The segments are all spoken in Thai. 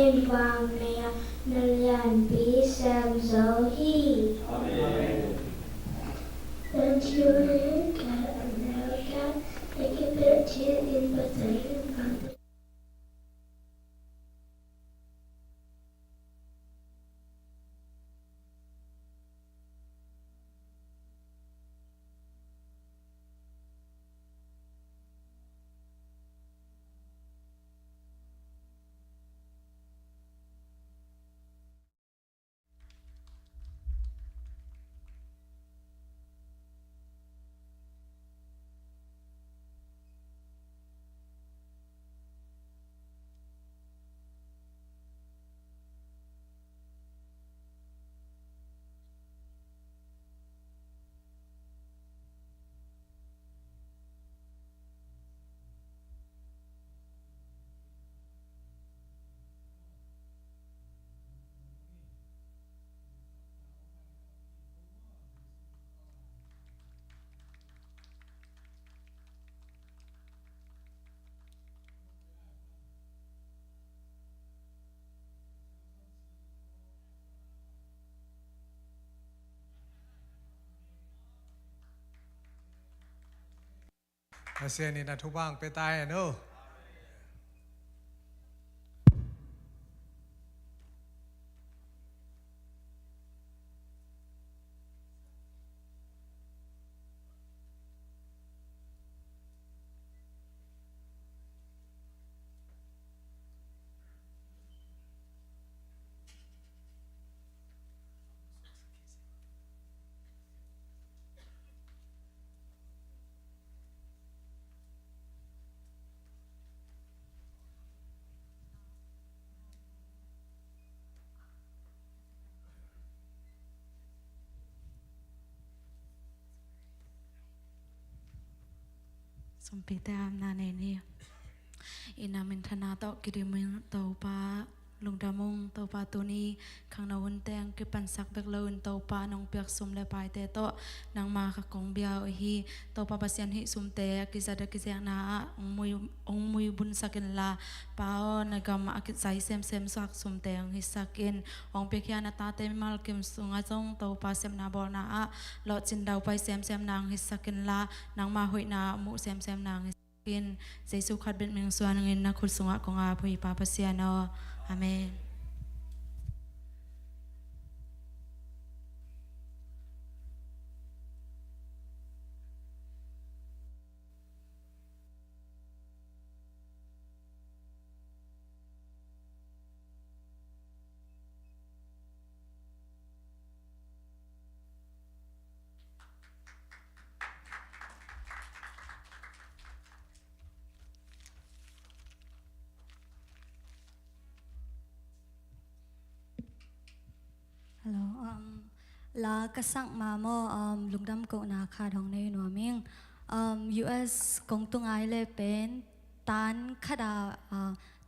in quang nea nalian pisam zohi. Amen. And you can America, they give it to in the Masih ni na thubang petai no. Sumpita amna neni ina min thana to kirimin to pa lungdamung to pa tuni khang na hun teng ki pansak bek laun to pa nong pek sum le pai te to nang ma ka kong bia hi to pa pasian hi sum te ki sada ki se na ong mui bun sakin la pa na gam akit sai sem sak sum te hi sakin ong pe kya na ta te mal kim sunga jong to pa sem na bol na a lo chin dau pai sem nang hi sakin la nang ma hoi na mu sem nang in Jesu khat bet ming suan ngin na khul sunga ko nga phui pa pasiano amen. Hello, la kasang mamo lungdam ko na khadong nei noming US kong tungai le pen tan khada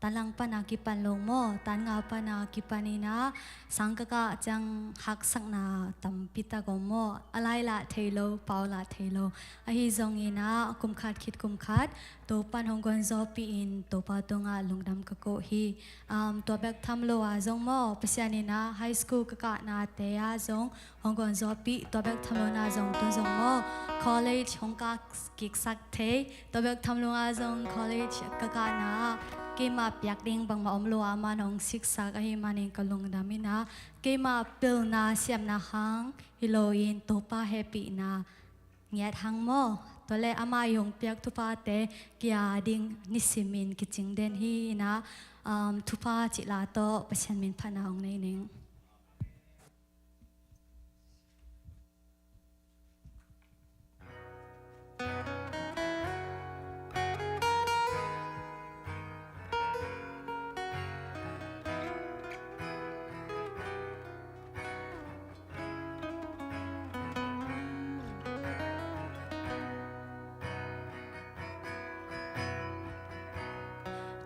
talang panakipan long mo tan nga panakipanina sangkaka chang hak sak na tampita gomo alai la thelo paula thelo ahi zongina kumkhat khit kumkhat to pan honggon zo pi in to pa tonga lungdam ka ko hi to bek thamlo a zong mo pasianina high school ka na te a zong honggon zo pi to bek thamlo na zong to zong mo college hongka kik sak the to bek thamlo a zong college ka na kema piak ding bang ma omlo ama nong siksa ka hi maning kalung damina kema pil na siam na hang hiloin topa happy na ngiat hang mo tole ama yong piak tupa te kya ding nisimin kiching den hi na tupa chila to pasian min phana ong nei ning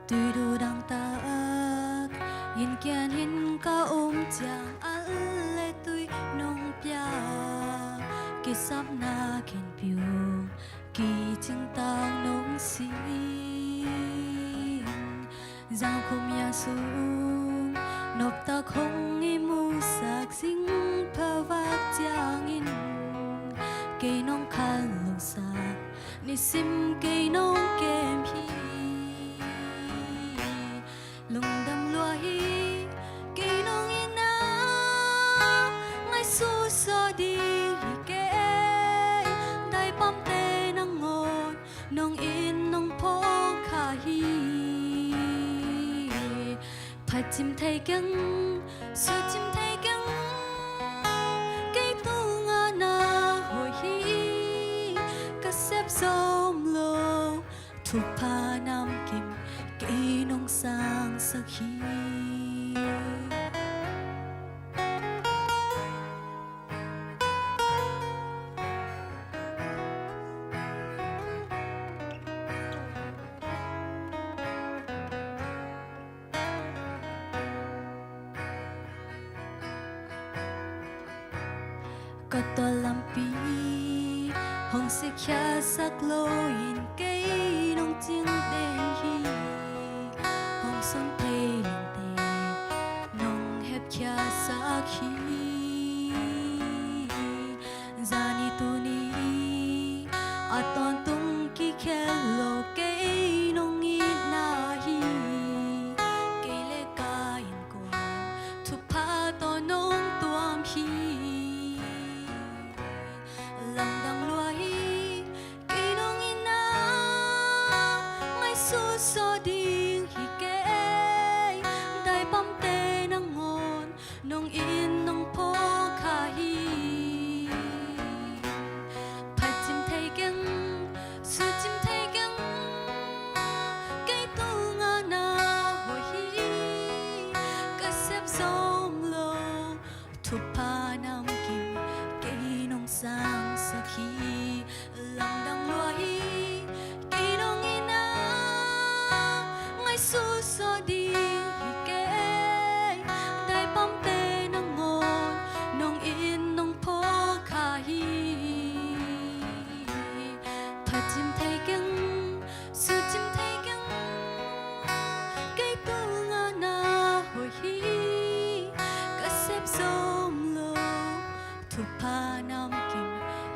Tuy đu đang ta ác Yên kian hin ka chang al le tuy nong pia Ki sap na ken piu Ki ching tao nong xin Giang khum ya sung นบตาคงอีมูสักสิงพะวักจางอินเกยน้องคันลงสานิสิมเกยน้องเกมพีลงดำลัวฮีเกยน้องอินาไงสู้สอดีเกยได้ปั๊มเตนังงอนน้องอินน้องพ่อขาฮีผัดจิมไทยกังสุดจิมไทยกังเกยตัวงานาหัวฮีกระเซบซอมโลทุกพานำกิมเกยน้องสร้างสักฮีก็ตัวลำปีห้องสิแค่สักโลยินเกยน้องจิงเดนฮีห้องสนเทลินเตน้องเฮ็บแค่สักฮีจานีตัวนี้อาตอนตุงกี่แค่โลเกยน้องอีนาฮีเกยเลกายินกวนทุกพาตอนน้องตัวพีลำดังลัวฮีกีน้องอินาไม่สู้สอดีฮีเกยได้ปั๊มเตนังงอนน้องอินน้องพ่อขาฮีผัดจิมไทยกังสุดจิมไทยกังเกยตัวงานาหัวฮีกระเซบซอมโลทุกพานำกิมเกยน้องสร้างสักฮีลำดังลัวฮีเกยน้องอินาไงสู้สอดีฮีเกยได้ปั๊มเตนังงอนน้องอินน้องพ่อขาฮีผัดจิมไทยกังสุดจิมไทยกังเกยตัวงานาหัวฮีกระเซบซอมโลทุกพานำกิม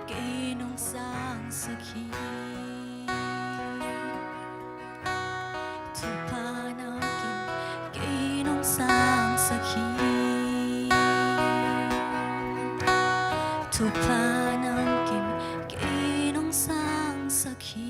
เกยน้องสร้างสักฮีทุกพานำกิมเกยน้องสร้างสักฮีทุกพานำกิมเกยน้องสร้างสักฮี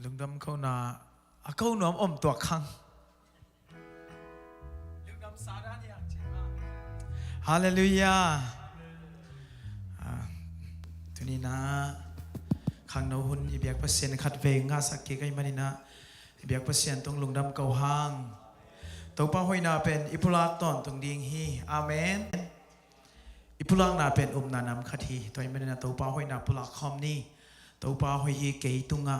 ลุงดำเขาหนาเขาหนอมอมตัวคังลุงดำสาระอย่างจริงมากฮาเลลูยาทีนี้นะขังนหุ่นอีเบียกเปอร์เซ็นต์ขัดเวงงาสักเกยมันนี่นะอีเบียกเปอร์เซ็นต์ตรงลุงดำเกาหางตัวป้าหอยนาเป็นอิพุลักตอนตรงดิ่งฮีอาเมนอิพุลักนาเป็นนานำคดีตัวมันนี่นะตัวป้าหอยนาพุลักคอมนี่ตัวป้าหอยฮีเกยตุงะ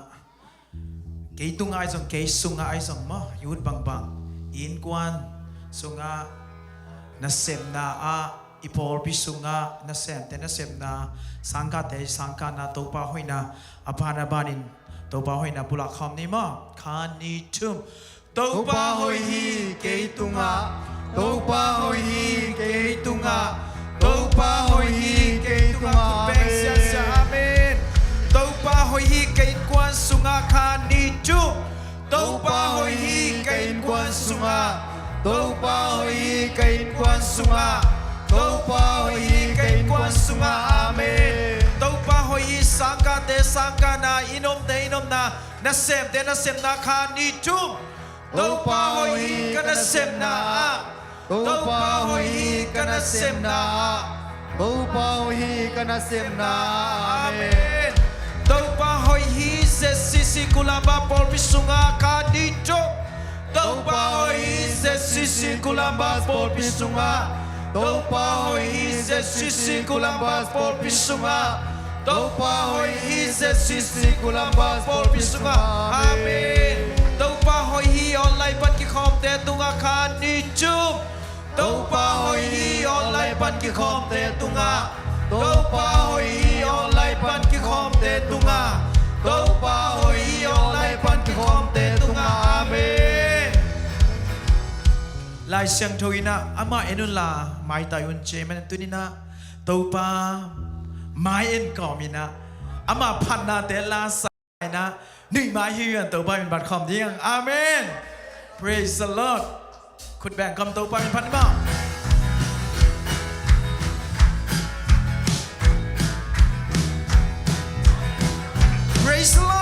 เกยตุงไอซองเกยสุงไอซองมะยุดบังอินกวนสุงะนัสเซมนาอาอีพอลพิสุงะนัสเซมเตนัสเซมนาสังกัดเตสังกัดนาตัวป้าหอยนาอภานาบานินตัวป้าหอยนาปุระคำนี้มะคานิชุมตัวป้าหอยฮีเกยตุงะตัวป้าหอยฮีเกยตุงะตัวป้าหอยฮีเกยตุงะเบงเซียนอาเมนตัวป้าหอยฮีเกยกวนสุงะคานิชุมตัวป้าหอยฮีเกยกวนสุงะตัวป้าหอยฮีเกยกวนสุงะตัวป้าหอยฮีเกยกวนสุงะอาเมนตัวป้าหอยฮีสังกัดเตสังกัดนาอินอมเตอินอมนานัสเซมเตนัสเซมนาคานิชุมตัวป้าหอยฮีกันนัสเซมนาตัวป้าหอยฮีกันนัสเซมนาตัวป้าหอยฮีกันนัสเซมนาอาเมนตัวป้าหอยฮีเซซิซิกุลาบาปอลพิสุงะคานิชุมตัวป้าหอยฮีเซซิซิกุลาบาปอลพิสุงะ Topa hoi hi se sisi kulambas por pisunga. Topa hoi hi se sisi kulambas por pisunga. Amen. Topa hoi hi online pan ki khom te tunga khan ni chup. Topa hoi hi online pan ki khom te tunga. Topa hoi hi online pan ki khom te tunga. Topa hoi hi online pan ki khom te tunga. Amen. Lai siang thoina ama enula mai tayun chemen tunina topa mai en komina ama phanna te la sai na ni mai hian topa min bat khom diang. Amen. Praise the Lord. คุณแบ่งคำtopa min phan ma. Praise the Lord.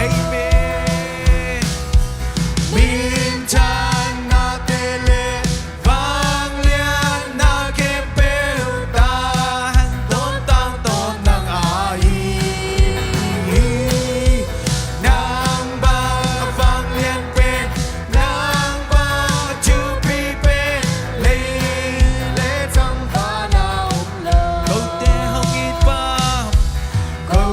Amen. Min chan na tele vang lian na ke peu tan tôn tăng tôn nang ai nang ba vang lian pen nang ba chu pi pen le trong ta nào câu te hong ít ba câu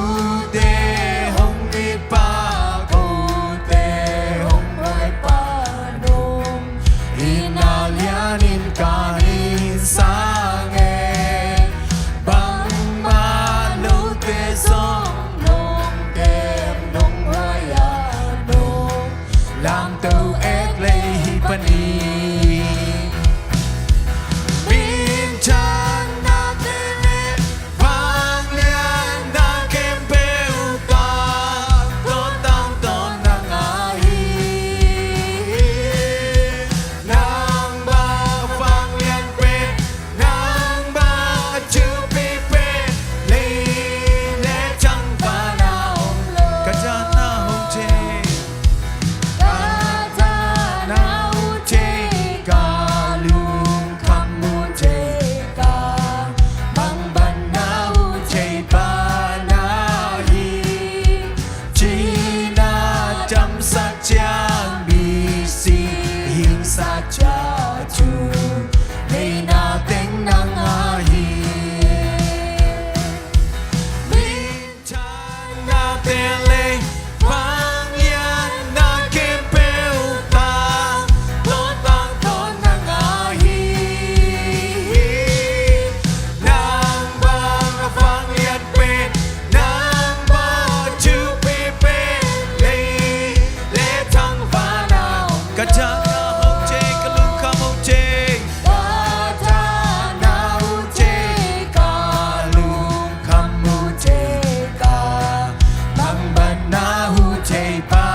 na hu te pa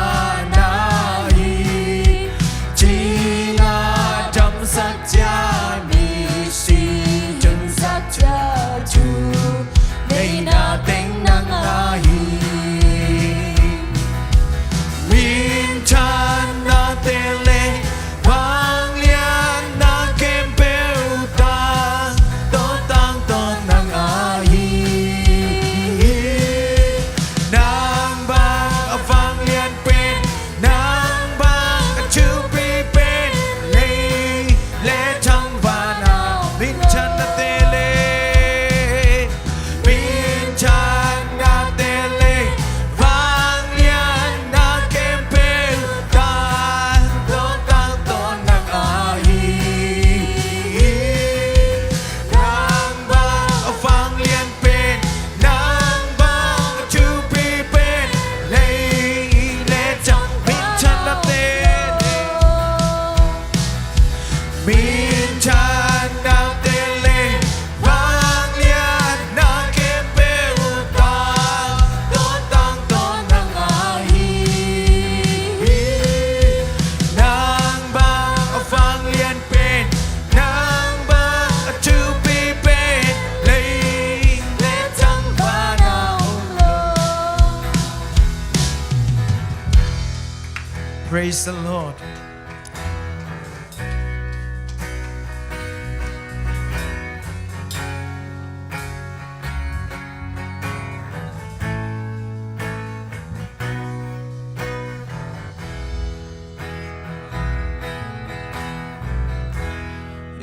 na hi chi na dam sak cha ni si dam sak cha chu nei na teng nang a hi min chan na te le vang lian na kem pe ta to tang to nang a hi nang bang vang lian pen nang bang chu pi pen le chang va na min chan na te le min chan na te le vang lian na kem pe ta to tang to nang a hi nang bang vang lian pen nang bang chu pi pen le chang min chan na te le min chan na te le vang lian na kem pe ta to tang to nang a hi nang bang vang lian pen nang bang chu pi pen le chang va nào Praise the Lord.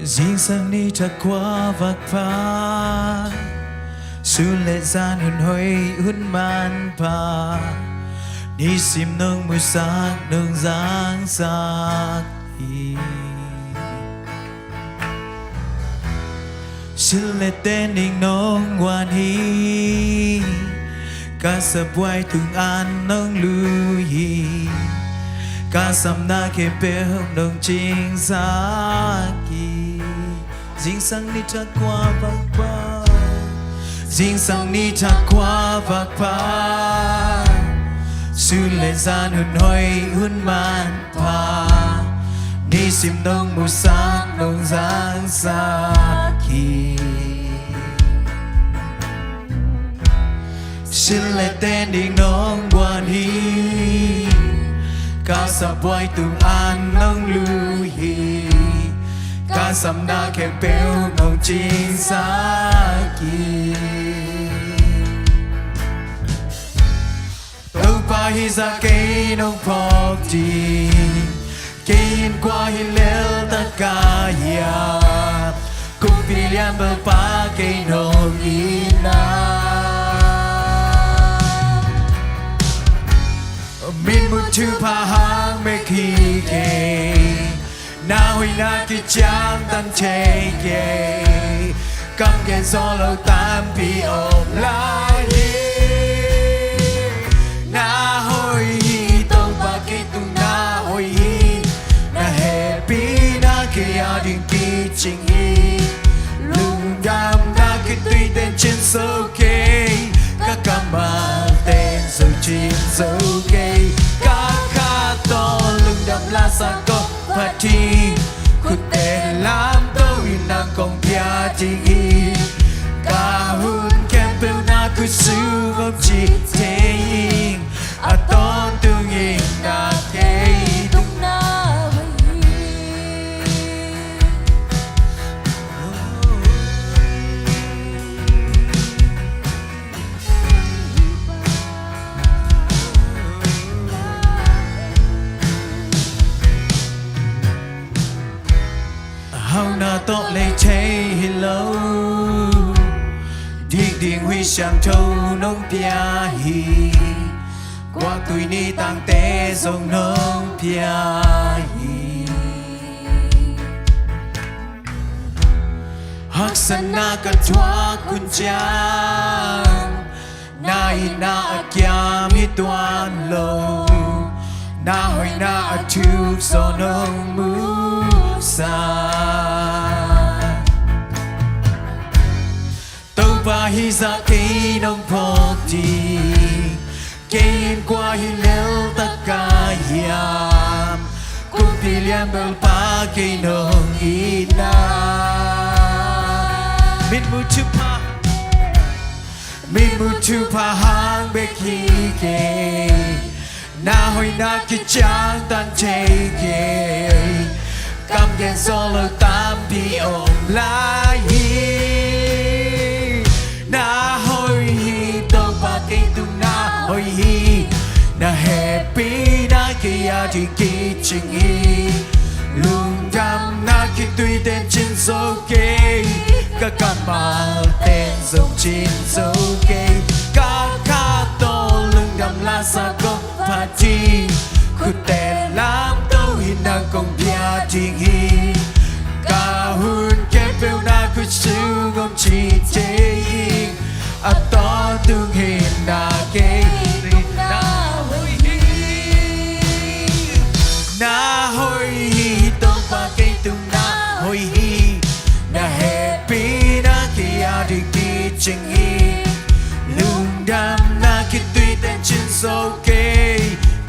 Riêng sang ni thật qua vạc phá Su lệ gian hùn hôi hùn man pa Ni sim nâng mùi sắc nâng giang sắc hi Xin lệ tên đình nông hoàn hi Ca sập quay từng an nâng lưu hi Ca sầm na kê bê hông nông chính xác hi Riêng sang ni thật qua vạc phá Riêng sang ni thật qua vạc phá Su lệ gian hùn hôi hùn man pa Ni sim nông mù sắc nông giang sắc hi Xin lệ tên đình nông quan hi Ca sập quay từng an nông lưu hi Ca sầm na kẹp béo nông chính xác hi Đâu pa hi ra cây nông phọc đi Cây in qua hi lel tất cả ya Cùng vì liam bờ pa cây nông ina Min một chữ pa hang mê khi kê Na huy na ki chang tan chê kê Cam kê gió lâu tam vì ôm lại Na hoi hi tông ba ki tung na hoi hi Na happy na ki a đình ki ching hi Lung đam na ki tùy tên trên sâu kê Các cam ba tên rồi chim sâu kê Các khá to lung đam la sa có phát thi Khu tên làm tâu hi na công pia ching hi Cả hùn kèm bèo na cứ sư gom chi thế hình A tôn tương hình na thế tung na hoi Hào na tốt lê chê hi lâu Điên điên huy sang châu nông pia hi Qua tùy ni tăng tế dòng nông pia hi Hắc sân na cà chua kun chang Na hi na a kia mi tuan lâu Na hoi na a chuk so nông mu sa Tâu pa hi ra cây nông phọc đi Cây qua hi leo tất cả yam cũng đi liam bel pa cây nong ina min mu tu pa hang be ki ke na hoi na ki chang tan che ke cam gen solo tam pi om la hi na hoi hi tông pa cây tung na hoi hi na happy na kia thì kỳ trình y luôn đam na khi tuy tên trên dấu kê các cảm mal tên dấu trên dấu kê các tô lưng đam la sa công party khu tên làm tâu hình na công bia trình y cả hun kép bêu na khu sư ngom chi chế y à to tương hình na kê na hoi hi tông pa cây tung na hoi hi na happy na kia đi kỳ trình hi lung đam na khi tuy tên trên dấu kê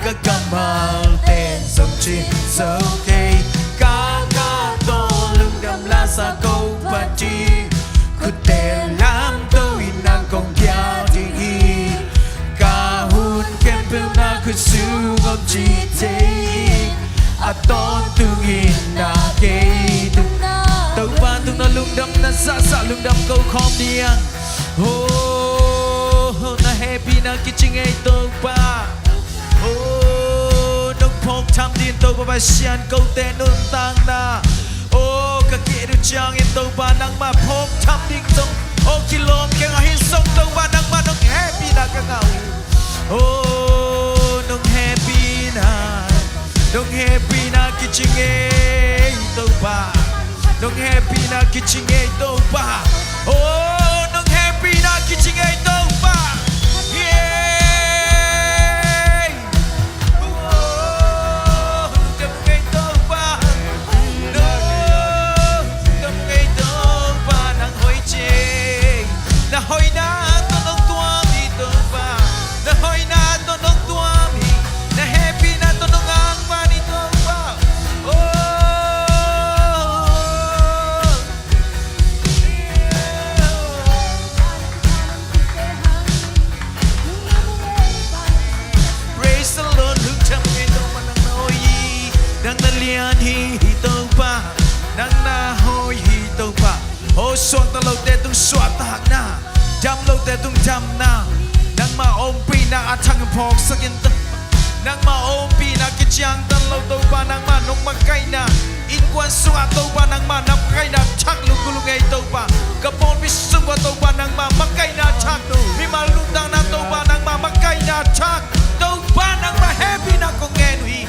các cảm mal tên dòng trên dấu kê các tô lung đam la sa câu party khu tên làm tôi nàng công kia đi hi cả hun kem bêu na khu sư ngom chi thế a ton tương hin na kê tung tàu pa tung na lung đam na sa lung đam câu khom điang oh na happy na kitchen ai tàu pa oh nông phong tham điên tàu pa sian câu tên nôn tang na oh ka kia du chang in tàu pa nang ma phong tham điên tông oh kilom keng a hin song tàu pa nang ma nong happy na ka ngau oh nong happy na Don't happy na kitchen tàu pa Don't happy na kitchen tàu pa Oh don't happy na kitchen tàu pa Yeah Oh don't tàu pa No don't tàu pa nang hoi che na hoi na to nong tua mi tàu pa na hoi na to nong tua mi na happy na to nong ang lian hi tông pa nang na hoi hi tông pa ô xuân ta lâu tê tung xuân ta hak na jam lâu tê tung jam na nang ma om pi na athang phok sakin ta nang ma om pi na ki chang ta lâu tông pa nang ma nong ma kai na in quan suat tông pa nang ma nap kai na chak lu ku lu ngai tông pa kapon bi sung wa tông pa nang ma kai na chak mi ma lu dang na tông pa nang ma kai na chak tông pa nang ma happy na ko ngai nui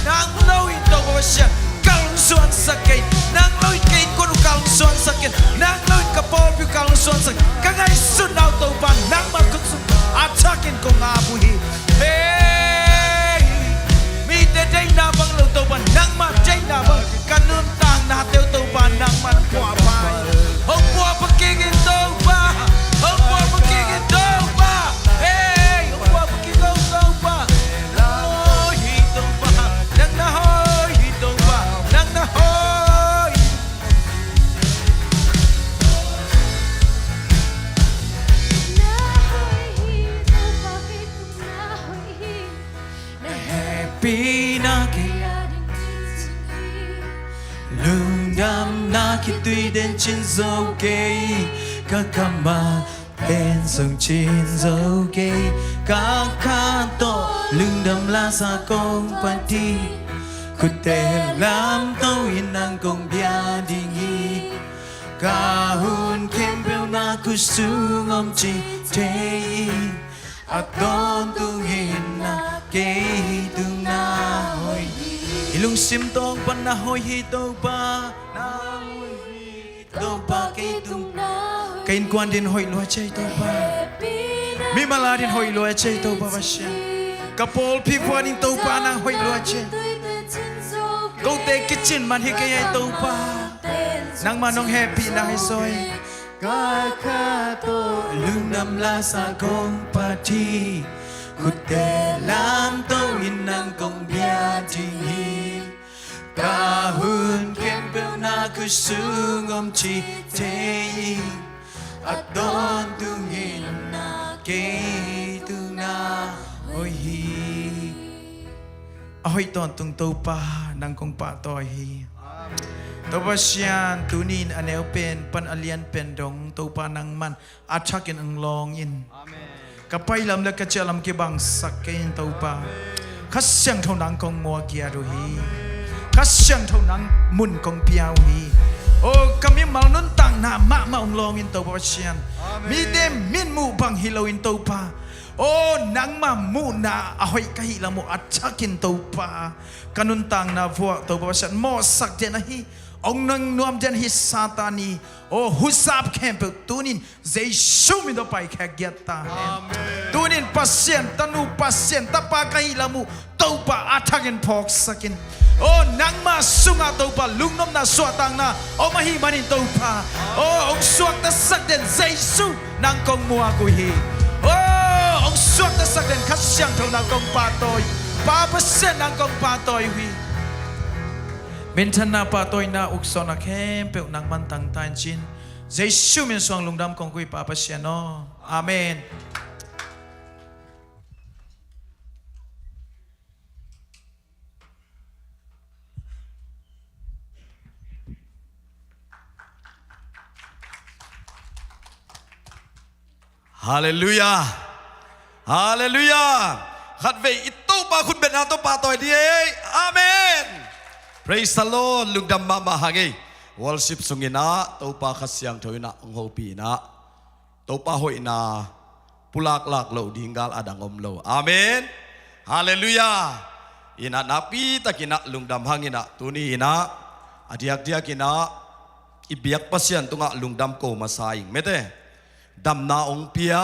nang loi to ba sia kang suan sakay nang loi kay ko kang suan sakay nang loi ka po pi kang suan sakay kangay sunaw to ba nang makuk atakin ko nga buhi hey mi te day na bang lo to ba nang ma day na bang kanun tang na teo to ba nang man kwa pa hong kwa pa kingin to ba hong kwa pa kingin to ba hey hong kwa pa kingin to ba Happy na kia lưng đam na khi tuy đến trên dấu cây các cam ba bên sông trên dấu cây các khát to lưng đam la sa công party khu tê làm tàu yên năng công bia đi nghi cả hun kem bêu na khu su ngom chi thế a don tung hin na ke tung na hoi ilung sim tong pan na hoi hi to pa na hoi hi to pa ke tung na kain kwan din hoi lo chei to pa mi mala din hoi lo chei to pa basya kapol pi kwan din to pa na hoi lo chei go te kitchen man hi ke to pa nang manong happy na hai soi ka to lung nam la sa kong party ขุดแต่ลามโตอินนังกงเบียจิงฮีกาหุนเข้มเปลวนาคือสูงอมชีเทยิงอัดดอนตุงหินนาเกตุนาโอฮีahoy ton tung to pa nang kong pa toy hi to ba sian tunin aneu pen pan alian pen dong to pa nang man athakin ang long in kapai lam la ka chalam ki bang sakin to pa khasyang thau nang kong mo kia ro hi khasyang thau nang mun kong piao hi o kami mal nun tang na ma ong long in to ba sian mi dem min mu bang hilow in to pa oh nang mamuna ahoy kahila mo at sakin to pa kanuntang na vuak to pa siya mo sak dyan hi ong nang nuam dyan hi satani oh husap kempe tunin zay shumi do pa'y kagyata tunin pasyen tanu pasyen tapa kahila mo to pa atakin pok sakin oh nang masunga to pa lungnom na suatang na oh mahimanin to pa oh ong suak na sak dyan zay su nang kong mua kuhi oh ong suak na sak dyan kasyang to nang kong patoy papasen nang kong patoy wi Mintan na patoy na ukso na kempe nang mantang tanchin Jesu min suang lungdam kong kui papasya no Amen Hallelujah Hallelujah ขัดเวอิตุปาคุณเป็นอาตุปาต่อยดีAmen Praise the Lord ลุงดำมามาหางworship สุงินะตุปาขัดเสียงถอยนะองโฮปีนะตุปาหอยนะปุลักลักโลดิงกาลอดังอมโล Amen Hallelujah อินะนับปีตะกินะลุงดำหางอินะตุนีอินะอดียกเดียกินะอิบยักปัสยันตุงะลุงดำโกมาสายเมเตดำนาองเปีย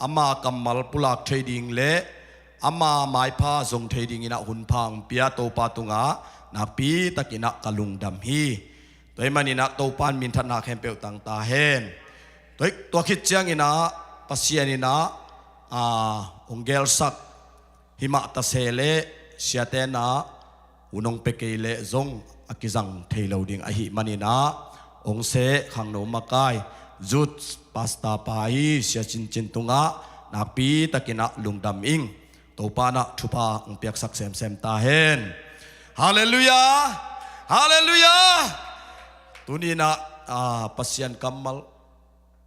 อามากัมมัลปุลักเทดิงเละอามาไม้ผ้าทรงเทดิงอินะหุนพังเปียโตปาตุงะนาปีตะกินะกะลุงดำฮีตัวมันอินะโตปานมินทนาแคมเปลตังตาเฮนตัวคิดเจียงอินะปัสยานินะองเกลสักหิมะตะเซเลเสียเตนะอุนงเปเกเลซงอากิจังเทโลดิงอหิมันอินะองเสขังโนมากายจุดปัสตาปายเสียจินจินตุงะนาปีตะกินะลุงดำอิงโตปานะทุพาองเปียกสักเซมเซมตาเฮนฮาเลลูยาฮาเลลูยาตุนีนะปัสยันกัมมัล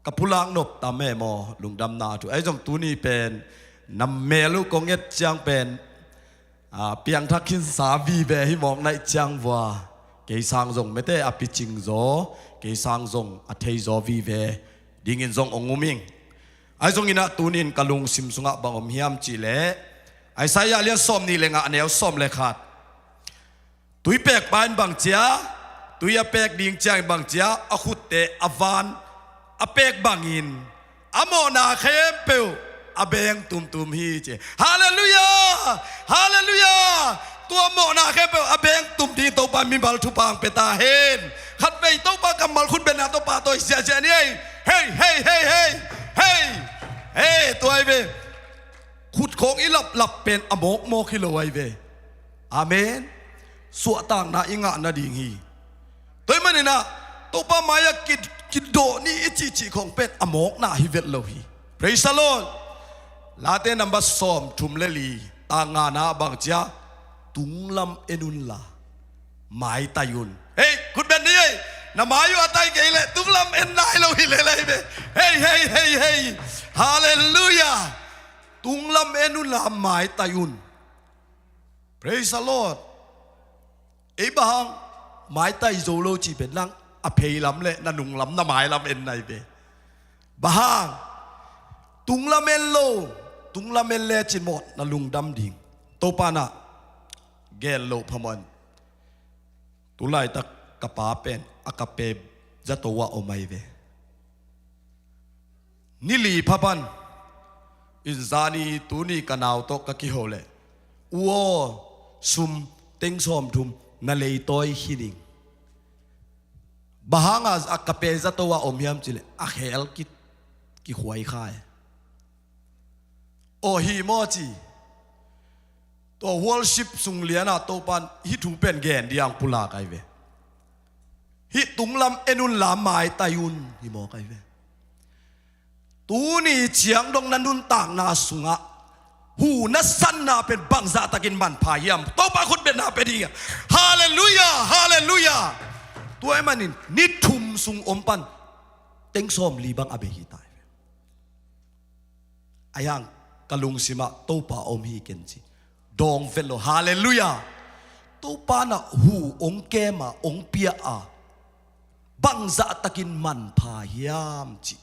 กับพุลังนบตาแม่มอลุงดำนาถูไอ้จงตุนีเป็นนำเมลูกงเงจางเป็นเปียงทักขินสาวีเบหิมองในจางวัวเกยสางจงไม่ได้อภิจิงโซเกยสางจงอเทยโซวีเวดิ่งินจงองุมิงไอ้จงอินะตุนินกะลุงซิมสุงะบังอมเฮียมจีเลไอ้สายเลียส้มนี่เลงะเนียวส้มเลขาดตุยเปกบานบางเจียตุยเปกดิ่งจางบางเจียอขุดเตอวานอเปกบางอินอโมนาเคมเปลอเบงตุมฮีเจฮาเลลูยาฮาเลลูยาตัวโมนาเคมเปลอเบงตุมทีโตปามิบัลทุปางเปตาเฮนขัดไปโตปากำมัลคุณเป็นอาโตปาตัวเสียเจนี่เฮ้เฮ้เฮ้เฮ้เฮ้เฮ้ตัวไอเวขุดของอีหลับเป็นอโมกโมคิโลไอเวอาเมนสวดต่างนาอิงะนาดิงฮีตัวมันนี่นะตัวป้ามายากิดโดนี่อิจิของเป็ดอโมกนาฮิเวตโลฮี Praise the Lord ลาเตนัมบัสซอมทุมเลลีตางานาบางจ้าตุงลำเอนุนลาหมายตายุนเฮ้คุณเป็นนี่น้ำหมายอยู่อะไรกันเลยตุงลำเอ็นได้โลฮีเลยเฮ้เฮ้เฮ้เฮ้ฮาเลลูยาตุงลำเอนุนลาหมายตายุน Praise the Lordไอ้บางหมายไตโซโลจีเป็นลังอภัยลำเละนันุงลำน้ำหมายลำเอ็นในเบบางตุงลำเอ็นโลตุงลำเอ็นเละจิหมดนัลุงดำดิ่งโตปานะเกลโลพมันตุไลตะกะปาเป็นอากาเปจะตัวโอไม่เวนิลีพพันอินซานีตุนีกันาวโตกะกิโฮเลอัวซุมเต็งซอมทุมนาเลยต้อยหินิงบางอาอากาเปจะตัวอมยามจิเลอาเฮลกิขวยข่าย โอฮีโมจีตัว worship สุงเลียนะตัวปันฮิถูเป็นแกนเดียงปุลาไกเวฮิตุงลำเอนุนลามไม้ตายุนฮิโมไกเวตูนี่เฉียงดงนันนุนต่างนาสุงะหูนัสันนาเป็นบังซาตะกินมันพายามตัวปาคุณเป็นนาเป็นดีฮาเลลูยาฮาเลลูยาตัวไอ้มันนี่นิทุมสุงอมปันเต็งส้มลีบังอเบฮิตายอายังกะลุงสิมาตัวปาอมฮีเกนจีดองเฟลโลฮาเลลูยาตัวปานะหูองเกมาองเปียอาบังซาตะกินมันพายามจี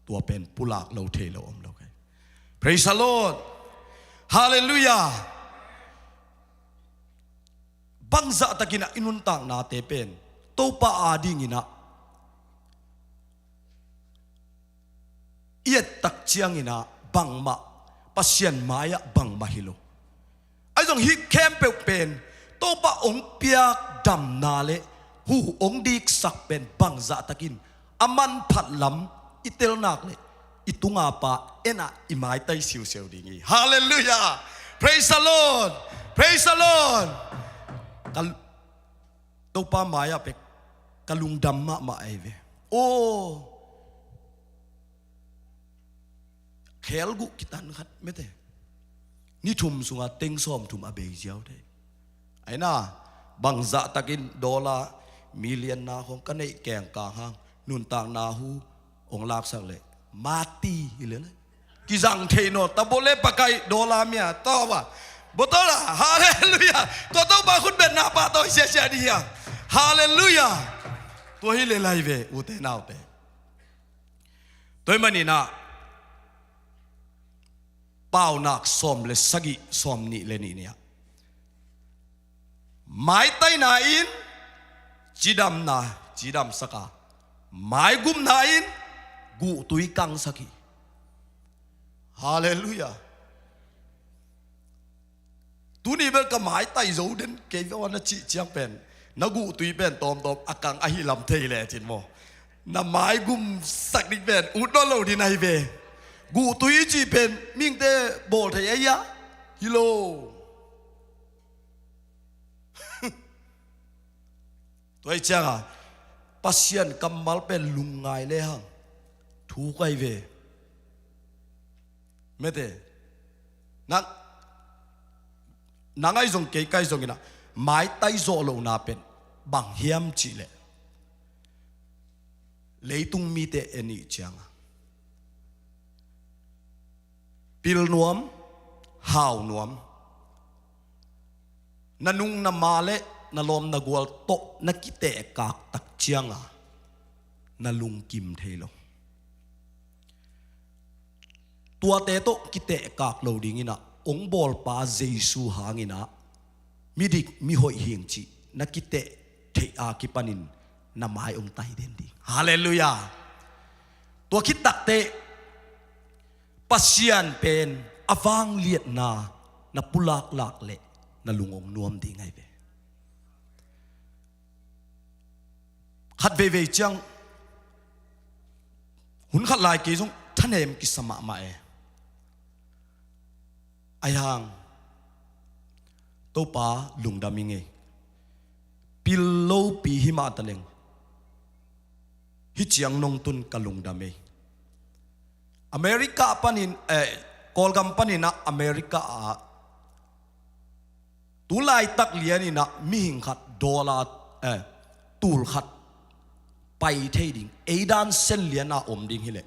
ตัวเป็นปุลากเราเทเราอมเราไง Praise the Lord Hallelujah บังซาตะกินะอินุนต่างนาเตเป็นตัวปาอาดิงินะเอียดตักเชียงินะบังมาปัสยันมายะบังมาฮิโลไอ้ตรงฮิแคมเปเป็นตัวปาองเปียกดำนาเลหูองดีกสักเป็นบังซาตะกินอามันผัดลำอิเตลนักเลยอิตุงอาปะเอ็นะอิมายไตซิวเซลดีงี้ฮาเลลูยา praise the Lord praise the Lord กัลตัวปามายะเป็กกลุงดำมาไอเวโอ้เคลกุกิตันขัดไม่ได้นี่ทุ่มสุงาเต็งซ้อมทุ่มอาเบยเจ้าได้ไอ้น่าบังซาตะกินดอลลาร์มิลเลียนนาของกันในแกงกลางห้างนุนต่างนาหูองลากสักเลยมาตีเลยกิจังเทโนตะโบเลปะไกดอลลาร์เมียต่อว่าบตละฮาเลลูยาตัวต้องบาคุณเป็นนาปาตัวเสียดีอ่ะฮาเลลูยาตัวฮิเลไลเวอุเตนาอุเตตัวมันนี่นะเป้านักซ้อมเลสกิซ้อมนี่เลนี่เนี่ยไม้ไตนาอินจีดำสกาไม้กุมนาอินกูตุยกังสกีฮาเลลูยาตูนี่เป็นกระหมายไตโจเดนเกี่ยวกับจีเจียงเป็นนักกูตุยเป็นตอมอากังอหิลำเทเลยจินโมน้ำไม้กุมสักดิเป็นอุดโนโลดีนายเวกูตุยจีเป็นมิ่งเตโบเทียะฮิโลตัวไอ้เจ้าปัสยันกำมัลเป็นลุงไงเลยฮะถูกไอเวไม่ได้นังไอ้ส่งเกย์ไก่ส่งกินะไม้ไตโซโลนาเป็นบังเฮียมจีเลยเลยตุงมีแต่เอนี่จังปิลนวมหาวนวมนันุงนามาเลนลมนกวลโตนักกิเตะกากตักเชียงนลุงกิมเทโลตัวเตโตกิเตะกากโลดิงินะองบอลปาเจซูหางินะมิดิกมิหอยเฮียงจีนักกิเตะเทอากิปานินนามายองไตเดนดีฮาเลลูยาตัวคิดตักเตปัสยันเป็นอฟังเลียดนาปุลากลากเละนลุงองนวมดีไงเบขัดเวจังหุ่นขัดลายกี่จงท่านเอ็มกิสมามาไอ้ห่างตัวป้าลุงดามิงปิลโลปีหิมาตะเลงฮิจียงนงตุนกะลุงดามอเมริกาปนินกอลกัมปนินะอเมริกาตุลายตักเลียนี่นะมีหิงขัดดอลลาร์ตูลขัดไปเทดิ่งเอดานเส้นเลียนาอมดิ่งฮิเล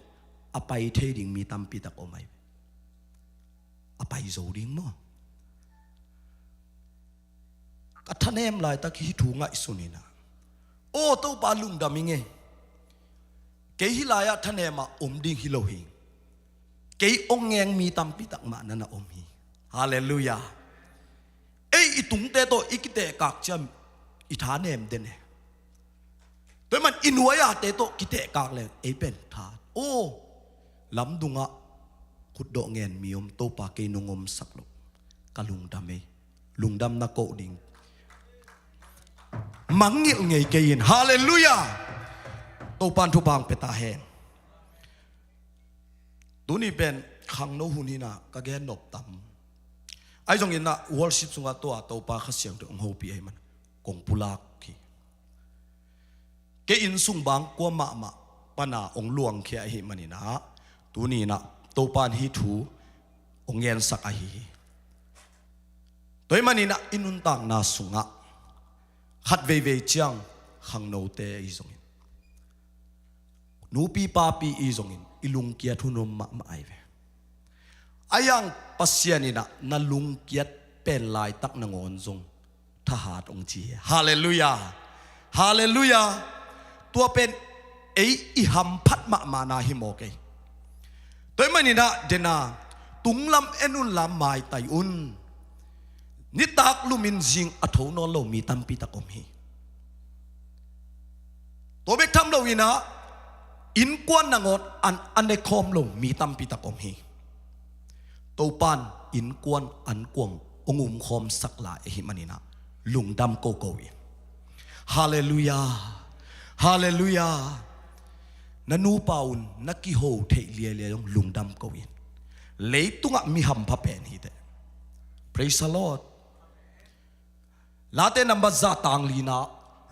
อไปเทดิ่งมีตำปีตักอมไออไปโจดิ่งมั้งก็ท่านเอ็มลายตักฮิถูงไอสุนีนะโอ้ตัวปาลุงดามิงเกฮิลายะท่านเอ็มอมดิ่งฮิโลหิงเกยองแงงมีตำปีตักมานั่นนะอมฮีฮาเลลูยาอีตุงเตโตอีกิเตกากจำอีฐานเอ็มเดนแต่มันอินวยาเตโตกิเตกากเลยเป็นฐานโอ้ลำดุงะขุดดอกเงินมีอมโตปาเกนงอมสักลกกะลุงดำลุงดำนักโกดิงมังเงี้ยไงเกยินฮาเลลูยาโตปันทุบางเปตาแหงตัวนี้เป็น ขังโนหุนีนะก็แกนบตำไอ้จงอินนะวอลชิปสุงาตัวตัวปาขัดเสียงตัวองโฮปีให้มันกงปุลากที่แกอินสุงบางกัวมะมะปนาองลวงเขียให้มันนี่นะตัวนี้นะตัวปานฮิทูองเย็นสักอหิตัวมันนี่นะอินุนตังนาสุงะขัดเวเวจียงขังโนเตอีจงอินนูปีปาปีอีจงอินอิลุงเกียทุนมมะมาไอเวอายังปัสยานี่นะนาลุงเกียเป็นลายตักนงอนจงทหารองจีฮาเลลูยาฮาเลลูยาตัวเป็นไออิหัมพัดมะมานาฮิโมเกตัวมันนี่นะเดนาตุงลำเอนุนลำไม้ไตอุนนิตักลุมินจิงอัฐวนอลโลมีตัมปีตะกอมฮีตัวเบกทำเราวินะอินกวนนางอดอันในคอมลงมีตัมปีตะกอมฮีตัวปานอินกวนอันกวงองุมคอมสักลาเอหิมันินะลุงดำโกโกวิฮาเลลูยาฮาเลลูยานันูปาอุนนักกิโฮเทเลียเลียงลุงดำโกวิเลยตุงะมีหัมพะเป็นฮีเด Praise the Lord ลาเตนัมบัจจาตังลีนา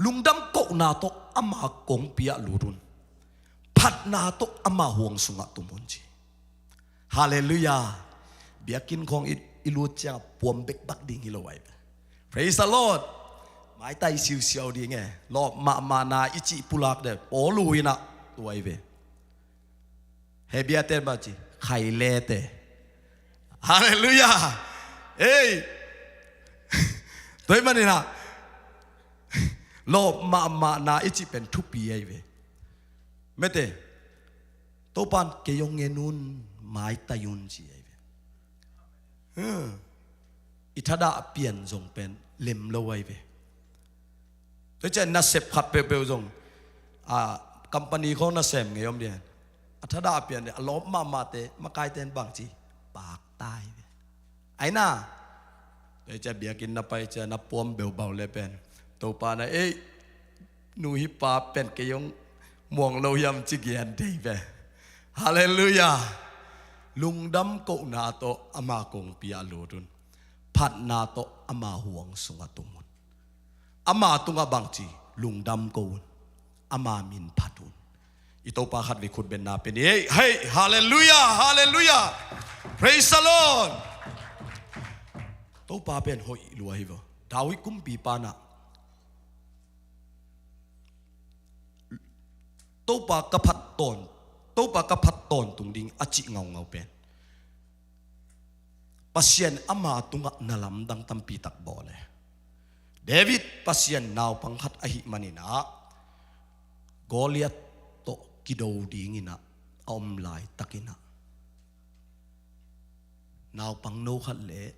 ลุงดำโกนาโตอามา กงเปียลูรุนพัดนาโตอามาห่วงสุงะตุมุนจีฮาเลลูยาเบียกินของอิลูเจ้าปวมเบกบักดิ่งฮิโลไว้ Praise the Lord หมายไตซิวเซียวดีไงรอบมานาอิจิปุลักเดปอลุยนะตัวไอเวเฮเบียเตนบาจีไข่เลเตฮาเลลูยาเอ้ยตัวมันนี่นะรอบมานาอิจิเป็นทุกปีไอเวไม่เตตัวปันเกยงเงนุนหมายตายุนจีไอเวอิทาดาเปลี่ยนจงเป็นเล็มโลไอเวตัวเจนัสเซปขัดเปลจงคัมปานีของนัสเซมไงยอมเดียนอัธดาเปลี่ยนเนี่ยลบมาเตมากายเต้นบางจีปากตายไอ้น่าเดี๋ยวจะเบียกินนับไปจะนับปวมเบลเบาเลยเป็นตัวปานะเอ้ยนูฮิปาเป็นเกยงม่วงเรายำจิเกียนดีไปฮาเลลูยาลุงดำโกนาโตอามากงปิอาลูรุนพัดนาโตอามาห่วงสุงตุมุนอามาตุงบางจีลุงดำโกนอามามินพัดุนอิโตปาขัดวิคุดเป็นนาเป็นเฮ้ยเฮ้ยฮาเลลูยาฮาเลลูยา praise the Lord โตปาเป็นหอยลัวฮิวดาวิกุมปีปานะโตปากระพัดตอนโตปากระพัดตอนตุงดิงอจิเงาเป็นปัสยันอามาตุงนลำดังตัมปีตักบอเลยเดวิดปัสยันนาวปังขัดอหิมันินะโกลิอัตโตกิโดดีงินะอมลายตักินะนาวปังโนขัดเละ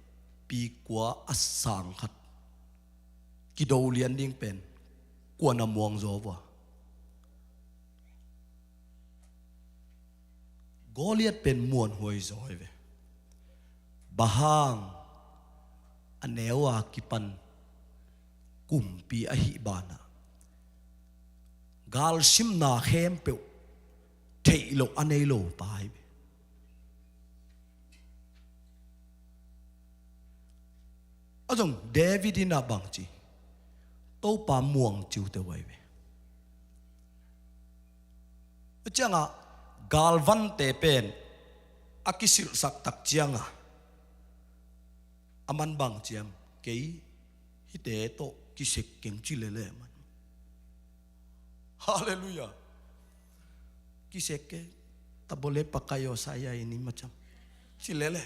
ปีกัวอัสสังขัดกิโดเลียนดิ้งเป็นกัวนามวงโจวะโกลิอัตเป็นมวนหวยจอยเวบาฮังอันเนวากิปันกุมปีอหิบานะกาลซิมนาเข้มเปียวเทโลอันเนโลไปอาจงเดวิดินาบังจีโตปาม่วงจิวเตไว้เวจังอ่ะกาลวันเตเป็นอากิสิลสักตักจังอ่ะอามันบังเจียมเกยฮิเตโตกิเสกเก่งจิเลเลมันฮาเลลูยากิเสกตะโบเลปักายอ saya ini macam cilele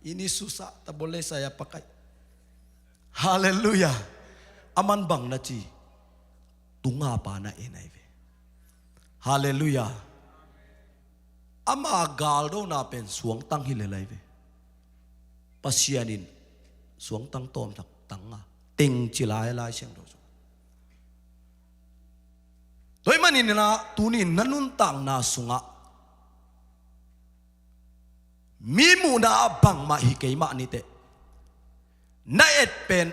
ini susah tak boleh saya pakai haleluya aman bang na ci tunga pa na enai ve haleluya ama gal do na pen suang tang hilelai ve pasianin suang tang tom tak tanga ting chilai lai siang do toy manin na tunin nanun tang na sunga mimu na bang mahikay ma nite na et pen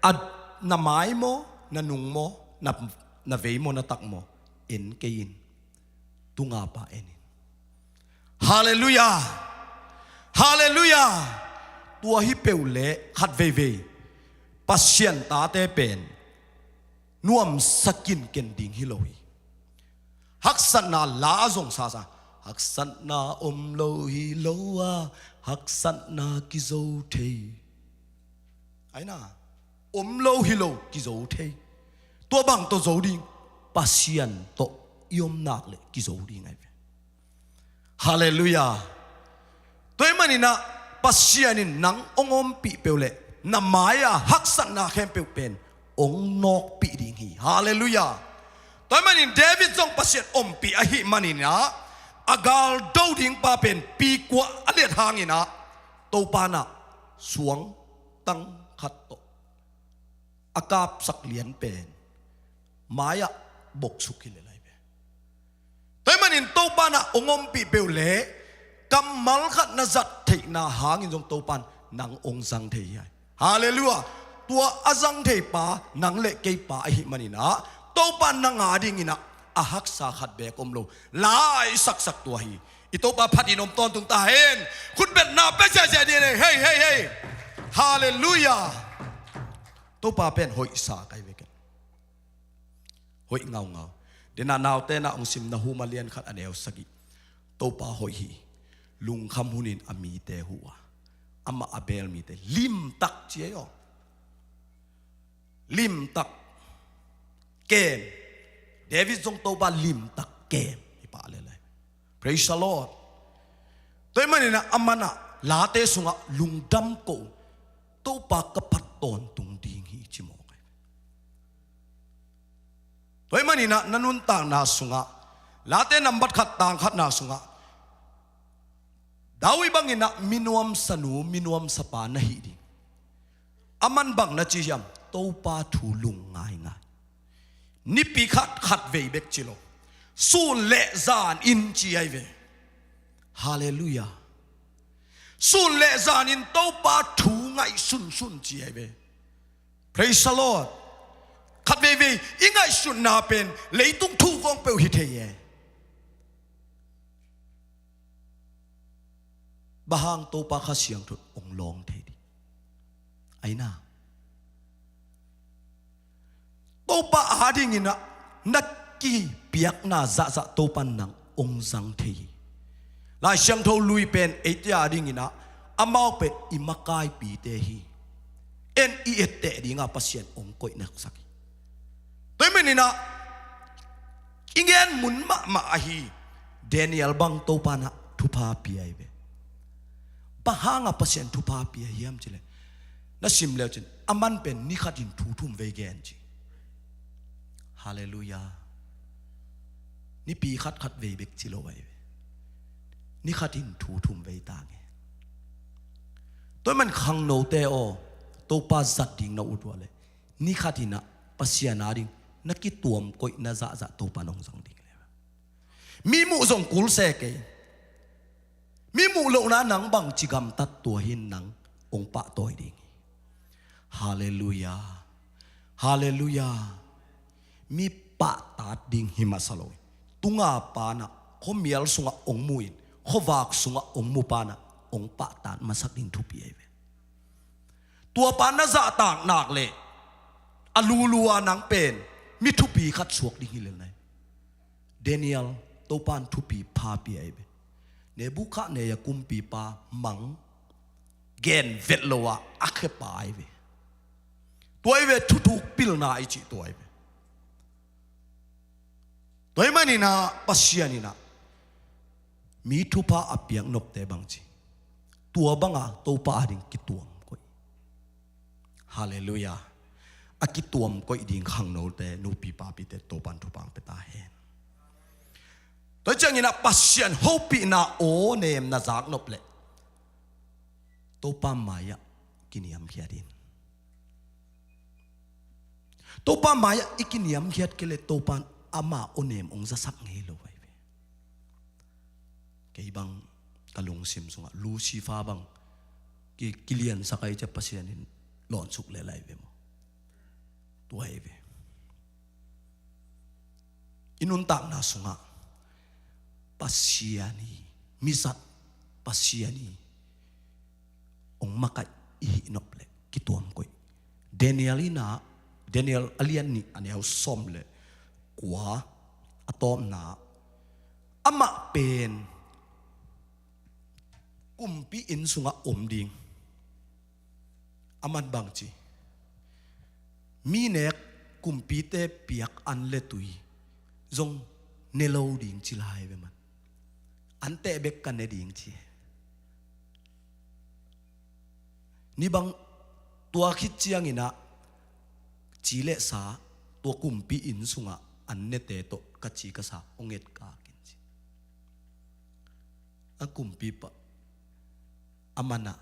ad na mai mo na nung mo na vei mo na tak mo en kayin tunga pa enin ฮาเลลูยาฮาเลลูยาตัวฮิเปลเล่ขัดเวเวปัสเซียนตาเตเป็นน่วมสกินเกนดิงฮิโลฮีฮักสันนาลาจงซาซาฮักสันนาอมโลฮีโลวาฮักสันนากิโซเทไอ้น่าอมโลฮิโลกิโซเทตัวบังตัวโจดิงปัสเซียนโตยอมนักเลยกิโซดิงไงฮาเลลูยาตัวมันนี่นะปัสเซียนินนังองอมปีเปลเล่นามายาฮักสันนาเข้มเปลเป็นองนอกปีดิงฮีฮาเลลูยาตัวมันนี่เดวิดจงปัสเซียนอมปีอหิมันนี่นะอากาลดาวดิงปาเป็นปีกว่าอเลียทางนี่นะตัวปานะสวงตั้งขัดโตอากาบสักเหรียญเป็นมายาบกสุกิเลไลเป็นแต่มันอินโตปานะองอมปีเปลเล่กำมัลขัดนาจัดเทนาหางอินจงโตปันนังองสังเทียฮาเลลูยาตัวอาจังเทปานังเละเกยปาอหิมันนี่นะโตปันนังอาดิงินะอาฮักษาขัดเบกอมโลลายสักตัวฮีอิโตปาพัดอินอมตอนตุงตาเห็นคุณเป็นนาเปเจเจดีเลยเฮ้ยฮาเลลูยาโตปาเป็นหอยสาไกเวกันหอยเงาเดนานาวเตนะองซิมนะฮูมาเลียนขัดอเนลสกิโตปาหอยฮีลุงคำหุนินอามีเตหัวอามาอาเบลมีเตลิมตักเจียลิมตักเกมเดวิดทรงโตบาลิมตักเกมอีป่าเลย Praise the Lord ตัวมันนี่นะอามันอะลาเตสุงะลุงดำโกโตปากกพัดตอนตุงดิงฮีจิโมกตัวมันนี่นะนันุนต่างนาสุงะลาเตนัมบัดขัดต่างขัดนาสุงะดาวิบังอินะมินวมสนูมินวมสปานะฮีดิอามันบังนะจียมโตปาทูลุงง่ายนิปีขัดเวเบกจิโลสูนเลซานอินจีไอเวฮาเลลูยาสูนเลซานอินโตปาทูง่ายสุนจีไอเว Praise the Lord ขัดเวอิงไงสุนนาเป็นเลยตุงทูกองเปลฮิเทเยบางโตปาข้าเสียงทุดองลองเทดีไอ้น่าโตปาอาดิงินะนักกีเปียกนาจะโตปันนังองสังเทยลายเสียงโทลุยเป็นเอตยาดิงินะอามาเป็นอิมากายปีเตฮีเอ็นอีเอตเตดิงาปัสเซียนองกอยนักสักตัวมันนี่นะอิงเงินมุนมาฮีเดนิเอลบังโตปานะทุพาปีไอเบปะหางาปัสเซียนทุพาปีเยี่ยมจิเลนั่นสิมเลวจินอามันเป็นนิขัดินทุ่มเวเกนจิฮาเลลูยานี่ปีขัดเวเบกจิโลไว้นี่ขัดินทุ่มเวตางตัวมันขังโนเตโอตัวปาจัดดิ่งนาอุดวะเลยนี่ขัดินะปัสเซียนาดิ่งนักกิตัวมก้อยน่าจะตัวปานองสังดิ่งเลยมีมุจงกุลเสกมีมูลนาหนังบังจิกรรมตัดตัวหินหนังองปะตัวดิ่งฮาเลลูยาฮาเลลูยามีปะตัดดิ่งหิมาสโลยตุงอาปานะเขาเมียลสุงะองมุยเขาวากสุงะองมุปานะองปะตัดมาสักดิ่งทุบเย่ตัวปานะจะต่างหนักเลยอลูลัวหนังเป็นมีทุปีขัดสวกดิ่งหิเลยเดนิเอลตัวปานทุปีพาปีไอเบเนบุคาเนยกุมปีปามังเกนเวทโลวะอักปายเวตัวไอเวทุกปิลนาไอจิตัวไอเวตัวไอมันนี่นะปัสเซียนี่นะมีทุพาอเปียงนบเตบังจีตัวบังอ่ะตัวปาดิ่งกิตัวมก้อยฮาเลลูยาอากิตัวมก้อยดิ่งขังโนเตนูปีปาปีเตตัวปันทุปังเปตาเฮนตัวจังยินะปัสเซียนโฮปีนาโอเนมนาจากนบเละตัวปามายะกินิยมเขียดินตัวปามายะอีกินิยมเขียดเกเลตัวปานอามาโอเนมองจะสักไงโลไว้เกี่ยบังตะลุงซิมสุงะลูซีฟ้าบังกิเลียนสักไอจะปัสเซียนินหลอนสุกเลยไรเวมตัวไอเวอินุนตามนาสุงะปัสเซียนี มิสัตปัสยานีองมากัยอินบเลกิตัวมกุยเดนิเอลินาเดนิเอลอเลียนนี่อันนี้เอาซ้อมเลยกว่าอะตอมนาอามาเป็นกุมปีอินสุงะอมดิงอามันบางจีมีเนกกุมปีเตเปียกอันเลตุยจงเนโลดิงจิลายไปมันอันเตเบกกันเนดิงจีนี่บางตัวคิดเจียงอินะจีเลสาตัวกุมปีอินสุงะอันเนเตโตกัจจีกษาองเอ็ดกากินจีอันกุมปีปะอามานะ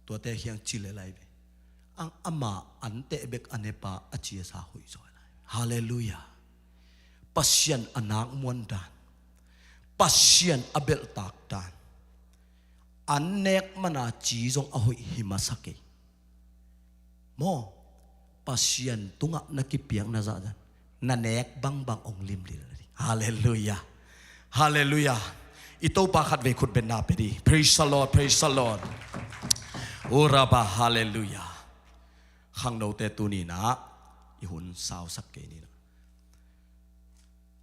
ตัวเตะเฮียงจิเลไลเบอังอามาอันเตเบกอันเนปาอจีสาหุยจอยไลฮาเลลูยาปัสยันอนักมวนดานปัสยันอเบลตากดานอันเนกมานาจีจงอหุยหิมาสักเกโมปัสยันตุงะนักกิเปียงนาจาดันนันเนกบังบังองลิมลิลฮาเลลูยาฮาเลลูยาอิโตปาขัดเวคุดเป็นนาเปดี praise the Lord praise the Lord โอราบาฮาเลลูยาขังโนเตตุนีนะอิหุนสาวสักเกนีนะ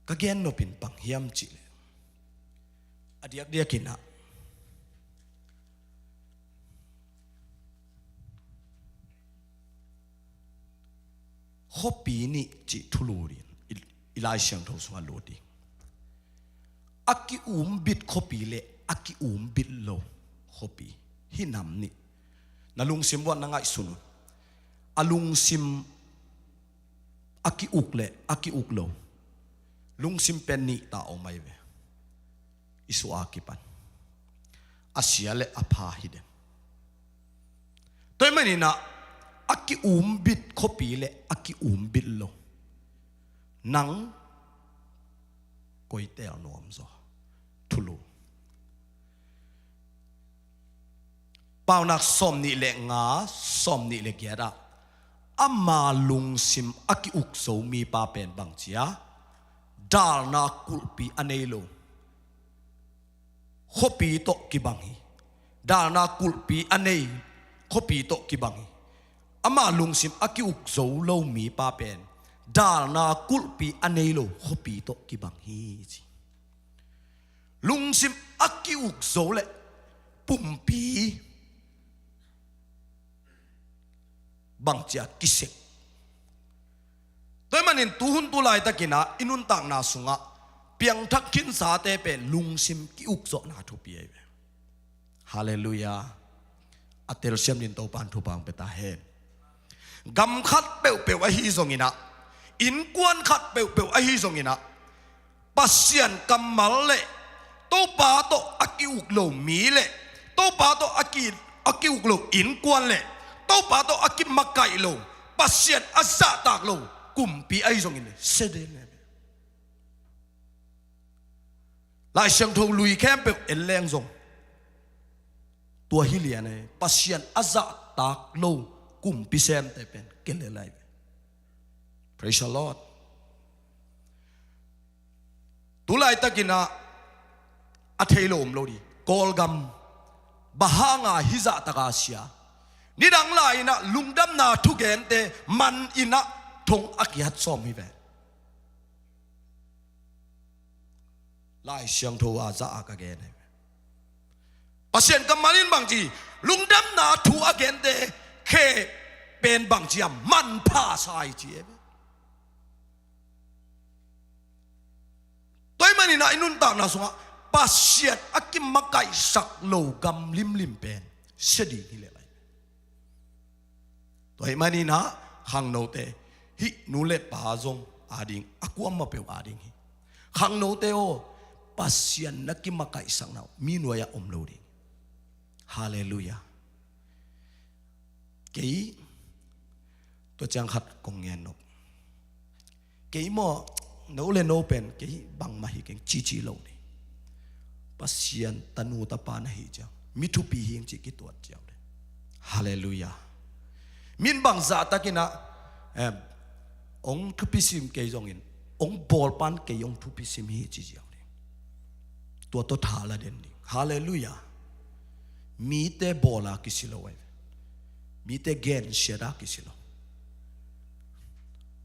ก็เกณฑ์โนปินปังเฮียมจิเลอดียกเดียกินะขปีนี่จิทุลูรินอิลายเชียงทศวรรษโลดีอักกิบิดขปีเลอักกิบิดโลขปีหินำนี่นาลุงซิมวันนังไงสุนอลุงซิมอักกิอุกเลอักกิอุกโลลุงซิมเป็นนี่ตาเอาไม่เวอิสุอากิปันอาเซียเลอพาฮิเดมตัวมันนี่นะอักกิบิดขปีเลอักกิบิดโลนังก้อยเตลนอมซอทุลูเป่านักสมนี่เลงาสมนี่เลเกียระอามาลุงซิมอักกิอุกโซมีปาเป็นบางเจียดาลนากุลปีอันเอโลขปีโตกิบังฮีดาลนากุลปีอันเอขปีโตกิบังฮีอามาลุงซิมอักกิอุกโซโลมีปาเป็นดาลนากุลปีอันเอโลขปีโตกิบังฮีจีลุงซิมอักกิอุกโซเลปุ่มปีบางจากกิเสกตัวมันเห็นตูหุนตุลายตะกินะอินุนต่างนาสุงะเปียงทักขินสาเตเป็นลุงซิมกิอุกโซนาทุปีเอเวฮาเลลูยาอัตเตลเซียมนินโตปานทุปังเปตาเฮนกำขัดเปวเปวอหิซงอินะอินกวนขัดเปวเปวอหิซงอินะปัสยันกำมัลเลโตปาโตอักกิอุกโลมีเลโตปาโตอักกิอุกโลอินกวนเลโตปาโตอักกิมักไกโลปัสยันอัศตากโลกุมปีไอซงอินเสด็จเลยลายเชียงทงลุยแคมเปเอลแรงซงตัวฮิเลียนปัสยันอัศตากโลกุมปีเซมแต่เป็นเกลเลไล praise the Lord ตุลายตะกินะอัฐิโลมโลดีกอลกัมบะฮางาฮิซาตะกาเซียนี่ดังไลนะลุงดำนาทุกเกนเตมันอินะทงอักยัดซอมฮิเวไลเชียงโทอาซาอากาเกนปัสยันกัมมาลินบางจีลุงดำนาทุกเกนเตเคเป็นบางจีมันพาสายจีตัวมันนี่นะอินุนต่างนาสุงะปัสยันอักกิมมักไกสักโลกัมลิมลิมเป็นเสดีนี่เลยตัวมันนี่นะขังโนเตฮินูเลปาซงอาดิงอากูอัมมาเปวอาดิงฮิขังโนเตโอปัสยันนักกิมมักไกสักนามีนัวยาอมโลดิฮาเลลูยาเกี่ยตัวจังขัดกงเงินนกเกี่ยโมโนเลโนเป็นเกี่ยบังมาฮิเก่งจีโลนี่ปัสยันตันูตาปานะฮิจังมิทุปีหิงจิกิตัวเจ้าเลยฮาเลลูยามินบังซาตะกินะองทุพิซิมเกยจงอินองบอลปันเกยองทุพิซิมฮิจิเจ้าเลยท ตัวตัวทาละเด่นดิฮาเลลูยามีแต่บอลากิสิโลเวมีแต่เกนเชียดากิสิโล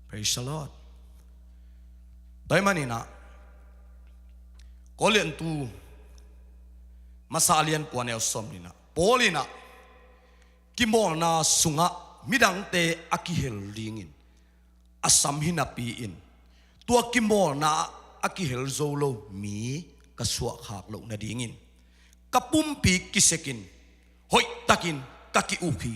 Praise the Lord แต่มันนี่นะก็เรียนตูมาซาเลียนปวนเอลสมนี่นะโปลินะกิโมนาสุงะมิดังเตอากิเฮลลิงินอาสัมหินาปีอินตัวกิโมนาอากิเฮลโซโลมีกระสวกหักลงนาดิงินกับปุ่มปีกิเซกินหอยตะกินกะกิอุคี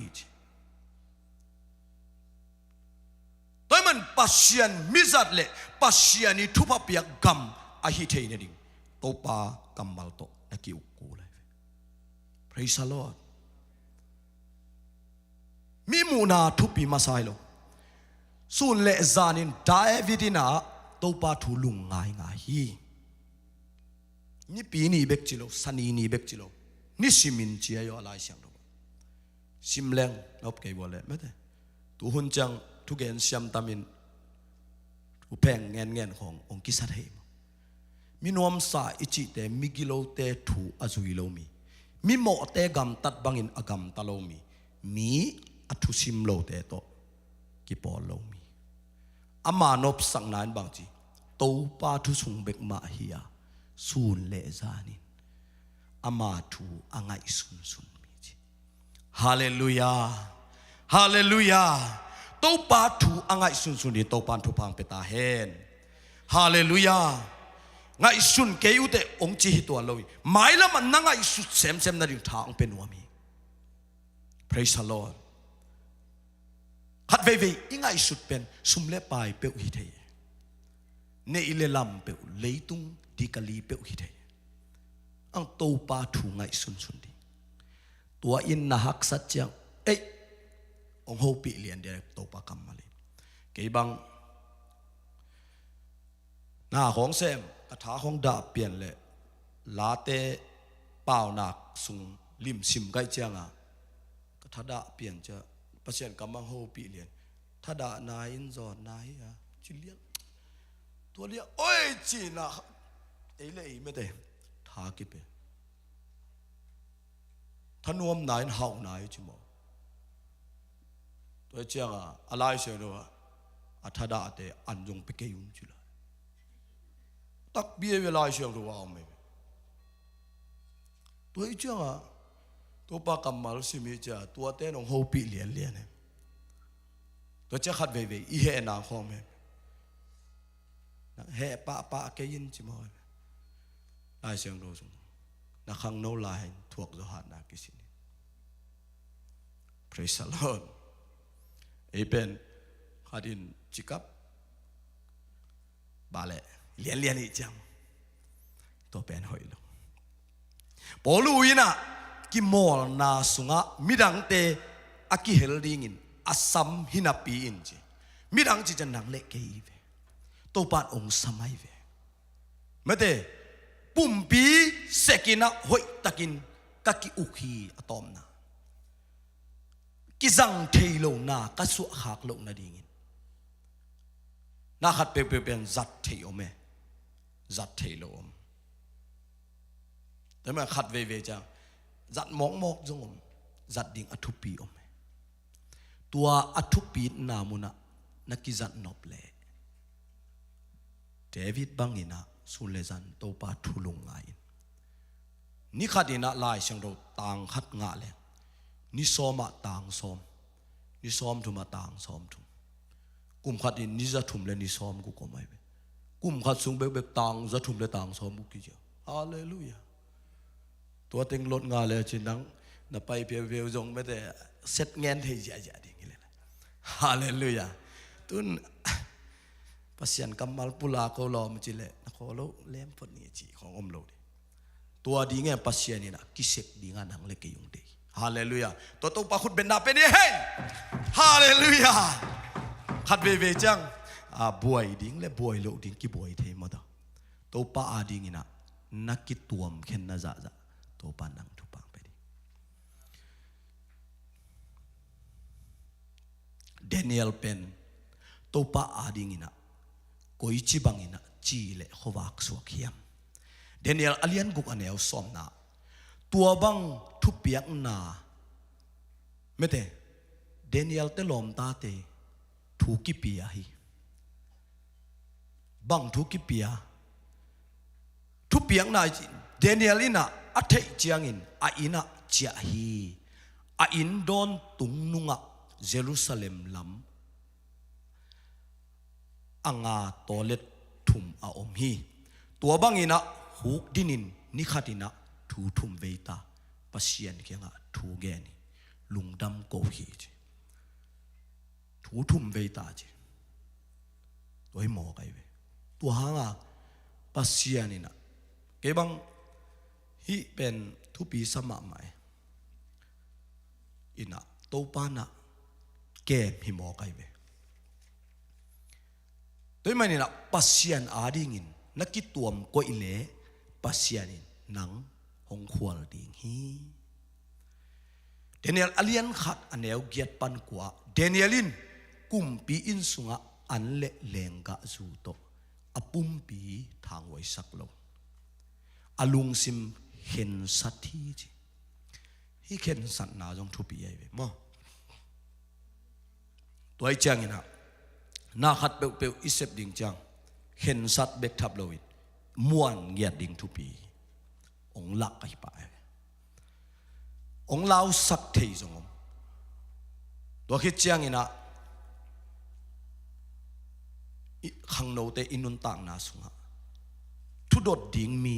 ตัวมันปัสยานมิจัดเล่ปัสยานิทุบเปียกกำอาฮิเทนดิ่งตัวปากำมัลโตนักกิอุกูเลย Praise the Lord มีมูนาทุบปีมาไซโลส่วนเลจานินดาวิดินาตัวปาทุลุงง่ายง่ายนี่ปีนี้เบกจิโลสันีนี่เบกจิโลนี่สิมินเจียอยู่อะไรเสียงดูสิมแรงนับเกี่ยวเลยไม่ได้ตัวหุ่นจังทุกเงินเสียมตามินอุแพงเงินขององค์กิสัตเหมมีนวมสาอิจิเตมิกิโลเตถูอาจุยโลมีหมอเตกำตัดบังอินอากำตะโลมีอัตุสิมโลเตโตกิปอลโลมีอามานบสังนานบางจีโตปาทุสุงเบกมาฮิยาสูนเลจานินอามาทูอ่างไอสุนมีจีฮาเลลูยาฮาเลลูยาโตปาทูอ่างไอสุนนี่โตปานทุพังเปตาเฮนฮาเลลูยาไงสุนเกยุเตองจีฮิตัวลอยหมายละมันนั่งไงสุดเซมนั่นดิ่งทางเป็นวามี Praise the Lord ขัดเวอิงไงสุดเป็นสุมเล่ปายเปอุฮิเทเนอิเลลัมเปอุเลยตุงดีกะลีเปอุฮิเทอังโตปาทูไงสุนดีตัวอินนะฮักสัจจังองโฮปิเลียนเดียโตปากรรมมาเลยเกี่ยบังหน้าของเซมกระถาของดาเปลี่ยนเลยลาเตเป่าหนักสุงลิมซิมไกเจียงอ่ะกระถาดาเปลี่ยนจะประเสริฐกำมังโฮปิเลียนถ้าดานายอินจอดนายอ่ะจิเลียนตัวเลียโอ้ยจีน่ะเลยไม่ได้ทากิเปท่านวมนายเฮานายจิโมตัวเจียงอ่ะอะไรเสียด้วยอ่ะถ้าดาเตอันยงไปเกยุนจิละตักเบี้ยเวลาเสียงตัวเอาไหมตัวอีเจ้าตัวปากกำมัลสิมีจ้าตัวเต้นองโฮปีเลียนเนี่ยตัวเจ้าขัดเวอีเฮนาคอมเฮปะเกยินจิมอยลายเสียงโดสนักขังโนลายถูกจะหันนักกิสินี Praise the Lord เป็นขัดินจิกับบาเล่เลียนอีจังตัวเป็นหอยลงปอลูยินะกิมอลนาสุงะมิดังเตอากิเฮลดิงินอาซัมฮินาปีอินจีมิดังจีจันนังเล็กเกยเวตัวปานองสมัยเวเมื่อเตปุ่มปีเสกินะหอยตะกินกะกิอุคีอะตอมนากิจังเทโลนากัสุหักโลนาดิงินนาขัดเป็นจัดเทโอเมจัดเทโลมแต่เมื่อขัดเวจังจัดมอกจงจัดดิ่งอัทุปีอมตัวอัทุปีนามุนะนักกิจัดนบเล่เดวิดบังอินะสุเลจันโตปาทุลุงไงนี่ขัดอินะลายเสียงเราต่างขัดงาเลยนี่ซ้อมต่างซ้อมนี่ซ้อมทุมาต่างซ้อมทุมกุมขัดอินนี่จะทุมเลยนี่ซ้อมกูก็ไม่เป็นกุมขัดสูงเบกต่างจะทุมเลยต่างซ้อมกูกี่เจ้าฮาเลลูยาตัวเต็งลดงาเลยจินังนับไปเพียวเพียวจงไม่ได้เสร็จเงินให้เยอะๆดิ่งเลยนะฮาเลลูยาตุนภาษากัมมัลปุลาเขาล้อมจิเลยนักเขาเล่มพอนี้จีของอมโลดตัวดีเงี้ยภาษานี่นะกิเสกดีงานหังเล็กยุงดีฮาเลลูยาตัวต้องปะขุดเป็นนาเป็นเฮ้ฮาเลลูยาขัดเวจังบวยดิ่งและบวยโลดิ่งกี่บวยเทมดาตัวปะอาดิ่งนะนักกิตัวมเข็นน่าจะตัวปานังทุปังไปดิเดนิเอลเป็นตัวปะอาดิ่งนะโกยจิบังอินะจีเล่ขวักสวกเขียม เดนิเอลอเลียนกุกอันเอลซ้อมนะตัวบังทุบเปียกนาไม่เตเดนิเอลเตลอมตาเตถูกกิเปียฮีบังถูกกิเปียทุบเปียกนาเดนิเอลินะอัฐเจียงินอาอินะเจียฮีอาอินโดนตุงนุงะเยรูซาเล็มลำอังอาโตเลตทุมอาอมฮีตัวบังอินะหูดินินนิขัดินะทูทุมเวตาปัสยันเกียงะทูเกนีลุงดำโกฮีจีทูทุมเวตาจีตัวให้หมอไกเวตัวหางะปัสยันนี่นะเก็บังฮีเป็นทุปีสมาใหม่อินะโตปานะเก็บหิมอไกเวตัวมันนี่นะปัสยันอาดิงินนักกิตัวมก็อิเล่ปัสยันินหนังหงควลดิ่งฮีเดนิเอลอเลียนขัดอันเอวเกียรปันกว่าเดนิเอลินกุมปีอินสุงะอันเละเลงกะจูโตอปุ่มปีทางไว้สักโลอลุงซิมเห็นสัตทีจีฮีเห็นสัตนาจงทุปีไอเวมอตัวไอจังอินะนาขัดเปลวอิเซบดิ่งจังเห็นสัตเบกทับโลวิดม้วนเกียรดิ่งทุปีองลักไอไปองลาวสักเทยจงอมตัวคิดจังอินะขังโนเตอินุนต่างนาสุงะทุดดดิ่งมี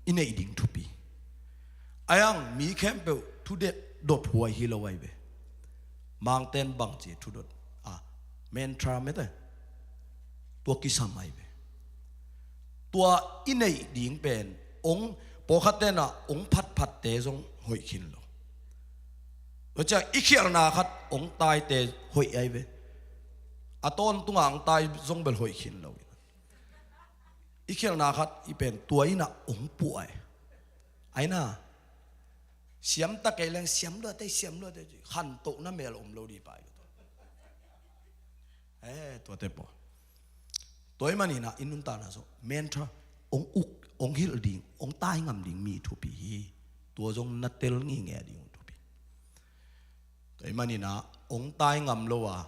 อินเอดิ่งทุปีอายังมีแคมเปลทุเดดดหัวฮิโลไวเวบางเต้นบางจีทุดดเมนทราเมตตัวกิสามไอเวตัวอินเอดิ่งเป็นองปกตินะองพัดเตจงหอยขินโลว่าจะอีเขียนาคัดองตายเตหอยไอเวอาต้นตุงอ่างตายจงเบลหอยขินโลอีเขียนาคัดอีเป็นตัวอินะองป่วยไอ้น่ะเสียมตะเกียงเสียมเลือดได้เสียมเลือดได้ขันโตน้ำเมลอมโลดีไปตัวเตปอตัวมันนี่นะอินุนตานะโซเมนทราองอุกองฮิลดิ่งองตายงำดิ่งมีทุปีตัวจงนัดเตลงี้แง่ดิ่งทุปีตัวมันนี่นะองตายงำโลวะ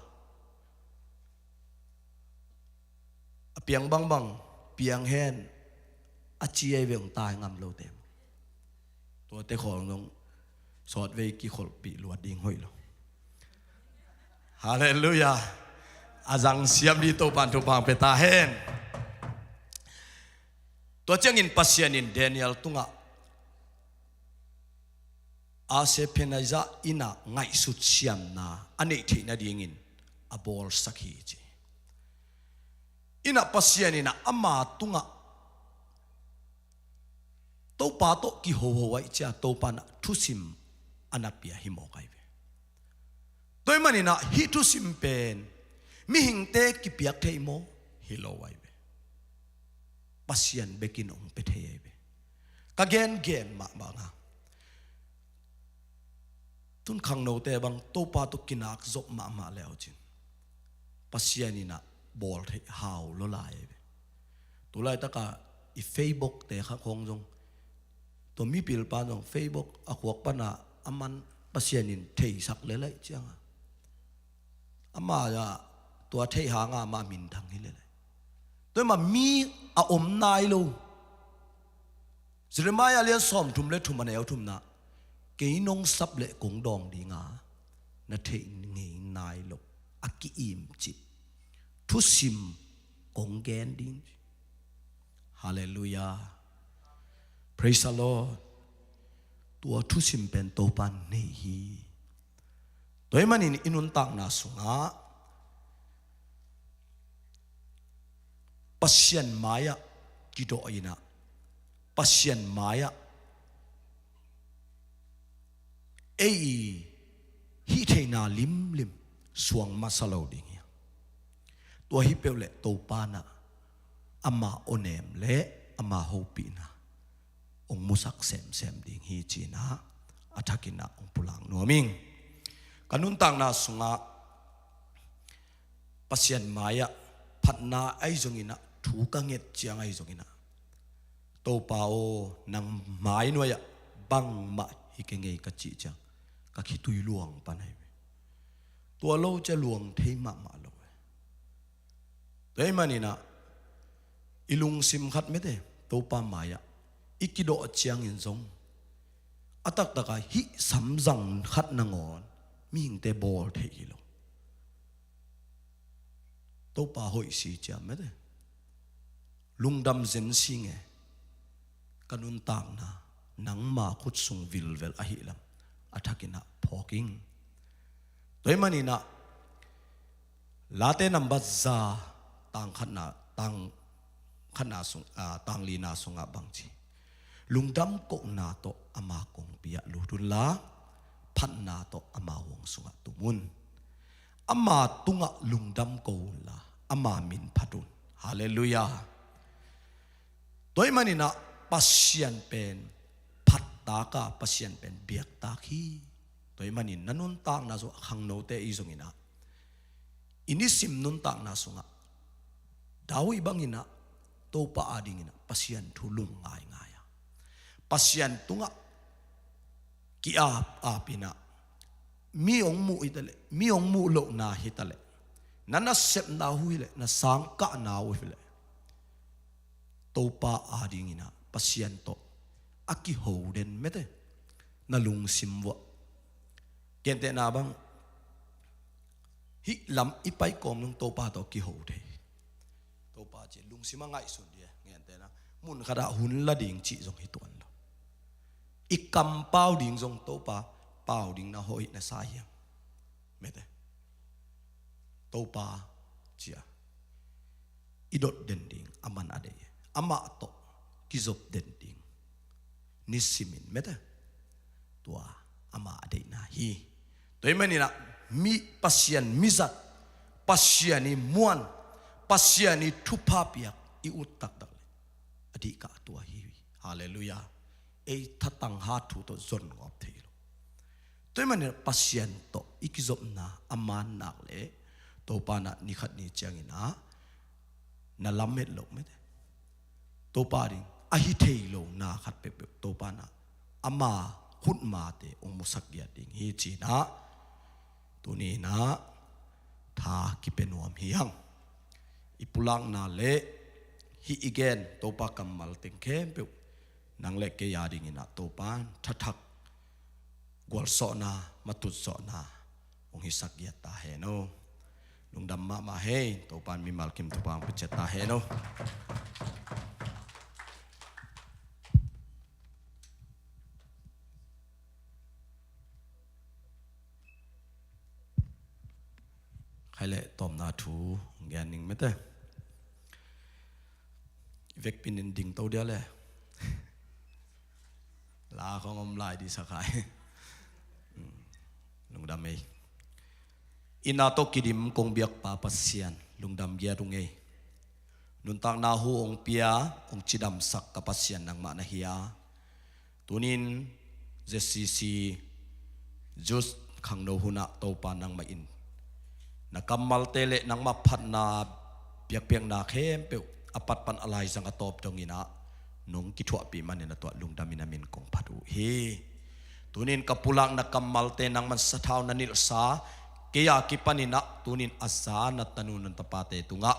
เปียงบังเปียงแฮนอาชีไอเวงตายงำโลเต็มตัวเตขอลงสอดเวกิขลปีลวดดิ่งห้อยโลฮาเลลูยาอาจังเสียมดีโตปันทุบางเปตาเฮนตัวเจ้าอินปัสยานินเดนิเอลตุงะอาเซเพนไซาอินะไงสุดเสียมนาอันนี้ที่นาดีงินอบอลสักฮีจีอินะปัสยานินะอามาตุงะโตปาโตกิโฮโฮไว้จ้าโตปานะทุสิมอันนับเปียหิโมไกเวตัวมันนี่นะฮิทุสิมเป็นมิหิงเตกิเปียกเทโมฮิโลไวเวปัสยันเบกินองเปเทยเวกะเกนมาบางตุนขังโนเตบังโตปาตุกินักจบมาแล้วจินปัสยันนี่นะบอลเทฮาวโลลายเวตัวไล่ตะกะอีเฟซบุ๊กเตะข้าคงจงตัวมีปิลปานจงเฟซบุ๊กอควกปนาอามันปัสยันนินเทสักเลยเจ้าอามาจะตัวเทหางามามินทางนี้เลยตัวมามีอาอมนายโลสิเรมายาเลียนสอมทุมเล็ทุมมันเอวทุมนะเกยนงซับเละกงดองดีงานาเทงนายโลอากิอิมจิทุสิมกงแกนดิ้งฮาเลลูยา praise the Lord ตัวทุสิมเป็นโตปันเนฮีตัวมันอินุนตักนาสุงะปัสยันมายะกิโดอินะปัสยันมายะฮิเทนาลิมสวงมาสลาวดิ่งตัวฮิเปลเลโตปานะอามาโอเนมเลอามาโฮปีนะองมุสักเซมดิ่งฮีจีนะอัฐกินะองปุลังนัวมิงกันุนตังนาสุงะปัสยันมายะพัฒนาไอจงอินะถูกังเงตเจียงไอจงอินะ to pa o nang mai noya bang ma hi ke ngei ka chi chang ka khi tui luang pa nai tua lo cha luang thei ma ma lo dei manina ilung sim khat me te to pa maya ikido chiang in zong atak taka hi samjang khat na ngon ming te bol thei lo to pa hoi si cha me te lungdam zen singe kanun tang na nang ma khut sung vil vel a hi lam athakina phoking toy manina late number za tang khana sung tang li na sunga bangchi lungdam ko na to ama kong pia lurun la phan na to ama wong sunga tumun ama tunga lungdam ko la ama min phatun hallelujah toy manina pasien pen phatta ka pasien pen biak ta khi toy manin nanun tak na zo khang no te izongina inisim nun tak na sunga dawi bangina to pa adingina pasien thulung ngai ngaya pasien tunga ki apina mi ong mu itale mi ong mu lo na hitale nana sep na huile na sangka na huile to pa adingina pasien to aki hoden mete na lung simwa kente na bang hi lam ipai kom nung to pa to ki hode to pa che lung sima ngai sun dia ngente na mun khada hun la ding chi jong hi tuan lo ikam pau ding jong to pa pau ding na hoi na sa hiam mete to pa chia idot den ding aman ade ama to kizop den ding nisimin mete tua ama ade na hi toy manina mi pasien mizat pasiani muan pasiani thupapia I utak tak adi ka tua hi hallelujah ei thatang ha thu to zon ngop thelo toy manina pasien to ikizop na aman nak le to pa na ni khat ni changina na lamet lo mete to pa ding a hi thei lo na khat pe to pa na ama khut ma te ong musak dia ding hi chi na tu ni na tha ki penuam hiang ipulang na le hi again to pa kamal teng kem pe nang le ke ya ding ina to pan thathak gwal so na matut so na ong hi sak dia ta he no lungdam ma he to pan mi mal kim to pang pe ta he no khai lệ tòm na thú nghe ninh mấy thế việc pin đến đỉnh tàu đĩa lệ là không ông lại đi sa khai lung đam ấy ina to kidim kong biak pa pasian lung đam gia rung ấy nun tang na hu ong pia ong chidam sak ka pasian nang ma na hiya tunin jcc just khang no huna to pa nang ma in na kamal tele nang ma phat na piak piak na khem pe apat pan alai sang atop dong ina nong ki thua pi man na to lungdam ina min kong phatu he tunin kapulang na kamal te nang man sa thau na nil sa keya ki panina tunin asana tanun tapate tunga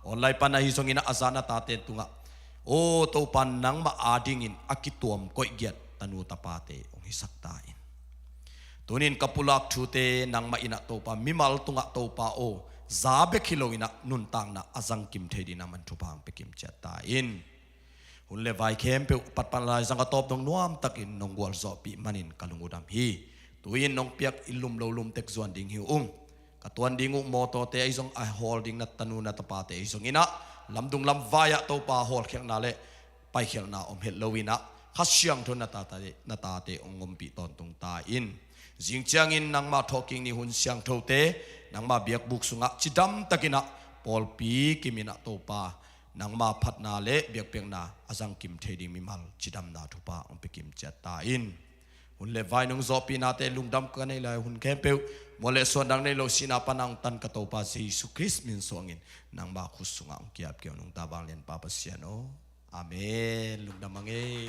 online pa na hisong ina asana tate tunga o to pan nang ma ading in akituam koi giat tanu tapate ong hisaktain tunin kapulak chute nang ma ina to pa mimal tunga to pa o zabe khilo ina nun tang na azang kim thedi na man thupang pe kim chata in hun le vai khem pe pat pan lai zanga top dong nuam takin nong gwal zo pi manin kalungudam hi tuin nong piak ilum lo lum tek zuan ding hi ka tuan ding moto te izong a holding na tanu na tapate izong ina lamdung lam vaya to pa hol kheng na le pai khel na om het lowina khasyang thon na ta te ongom pi ton tung ta in jing chiang in nang ma talking ni hun siang thote nang ma biak buk sunga chidam takina pol pi kimina to pa nang ma phat na le biak peng na azang kim thedi mi mal chidam na thupa ong pe kim chata in hun le vai nong zo pi na te lungdam ka nei lai hun kem pe mole so dang nei lo sina panang tan ka to pa Jesus Christ min songin nang ma khusunga ong kiap ke nong ta bang len pa pasiano Amen. Lugdam mangi.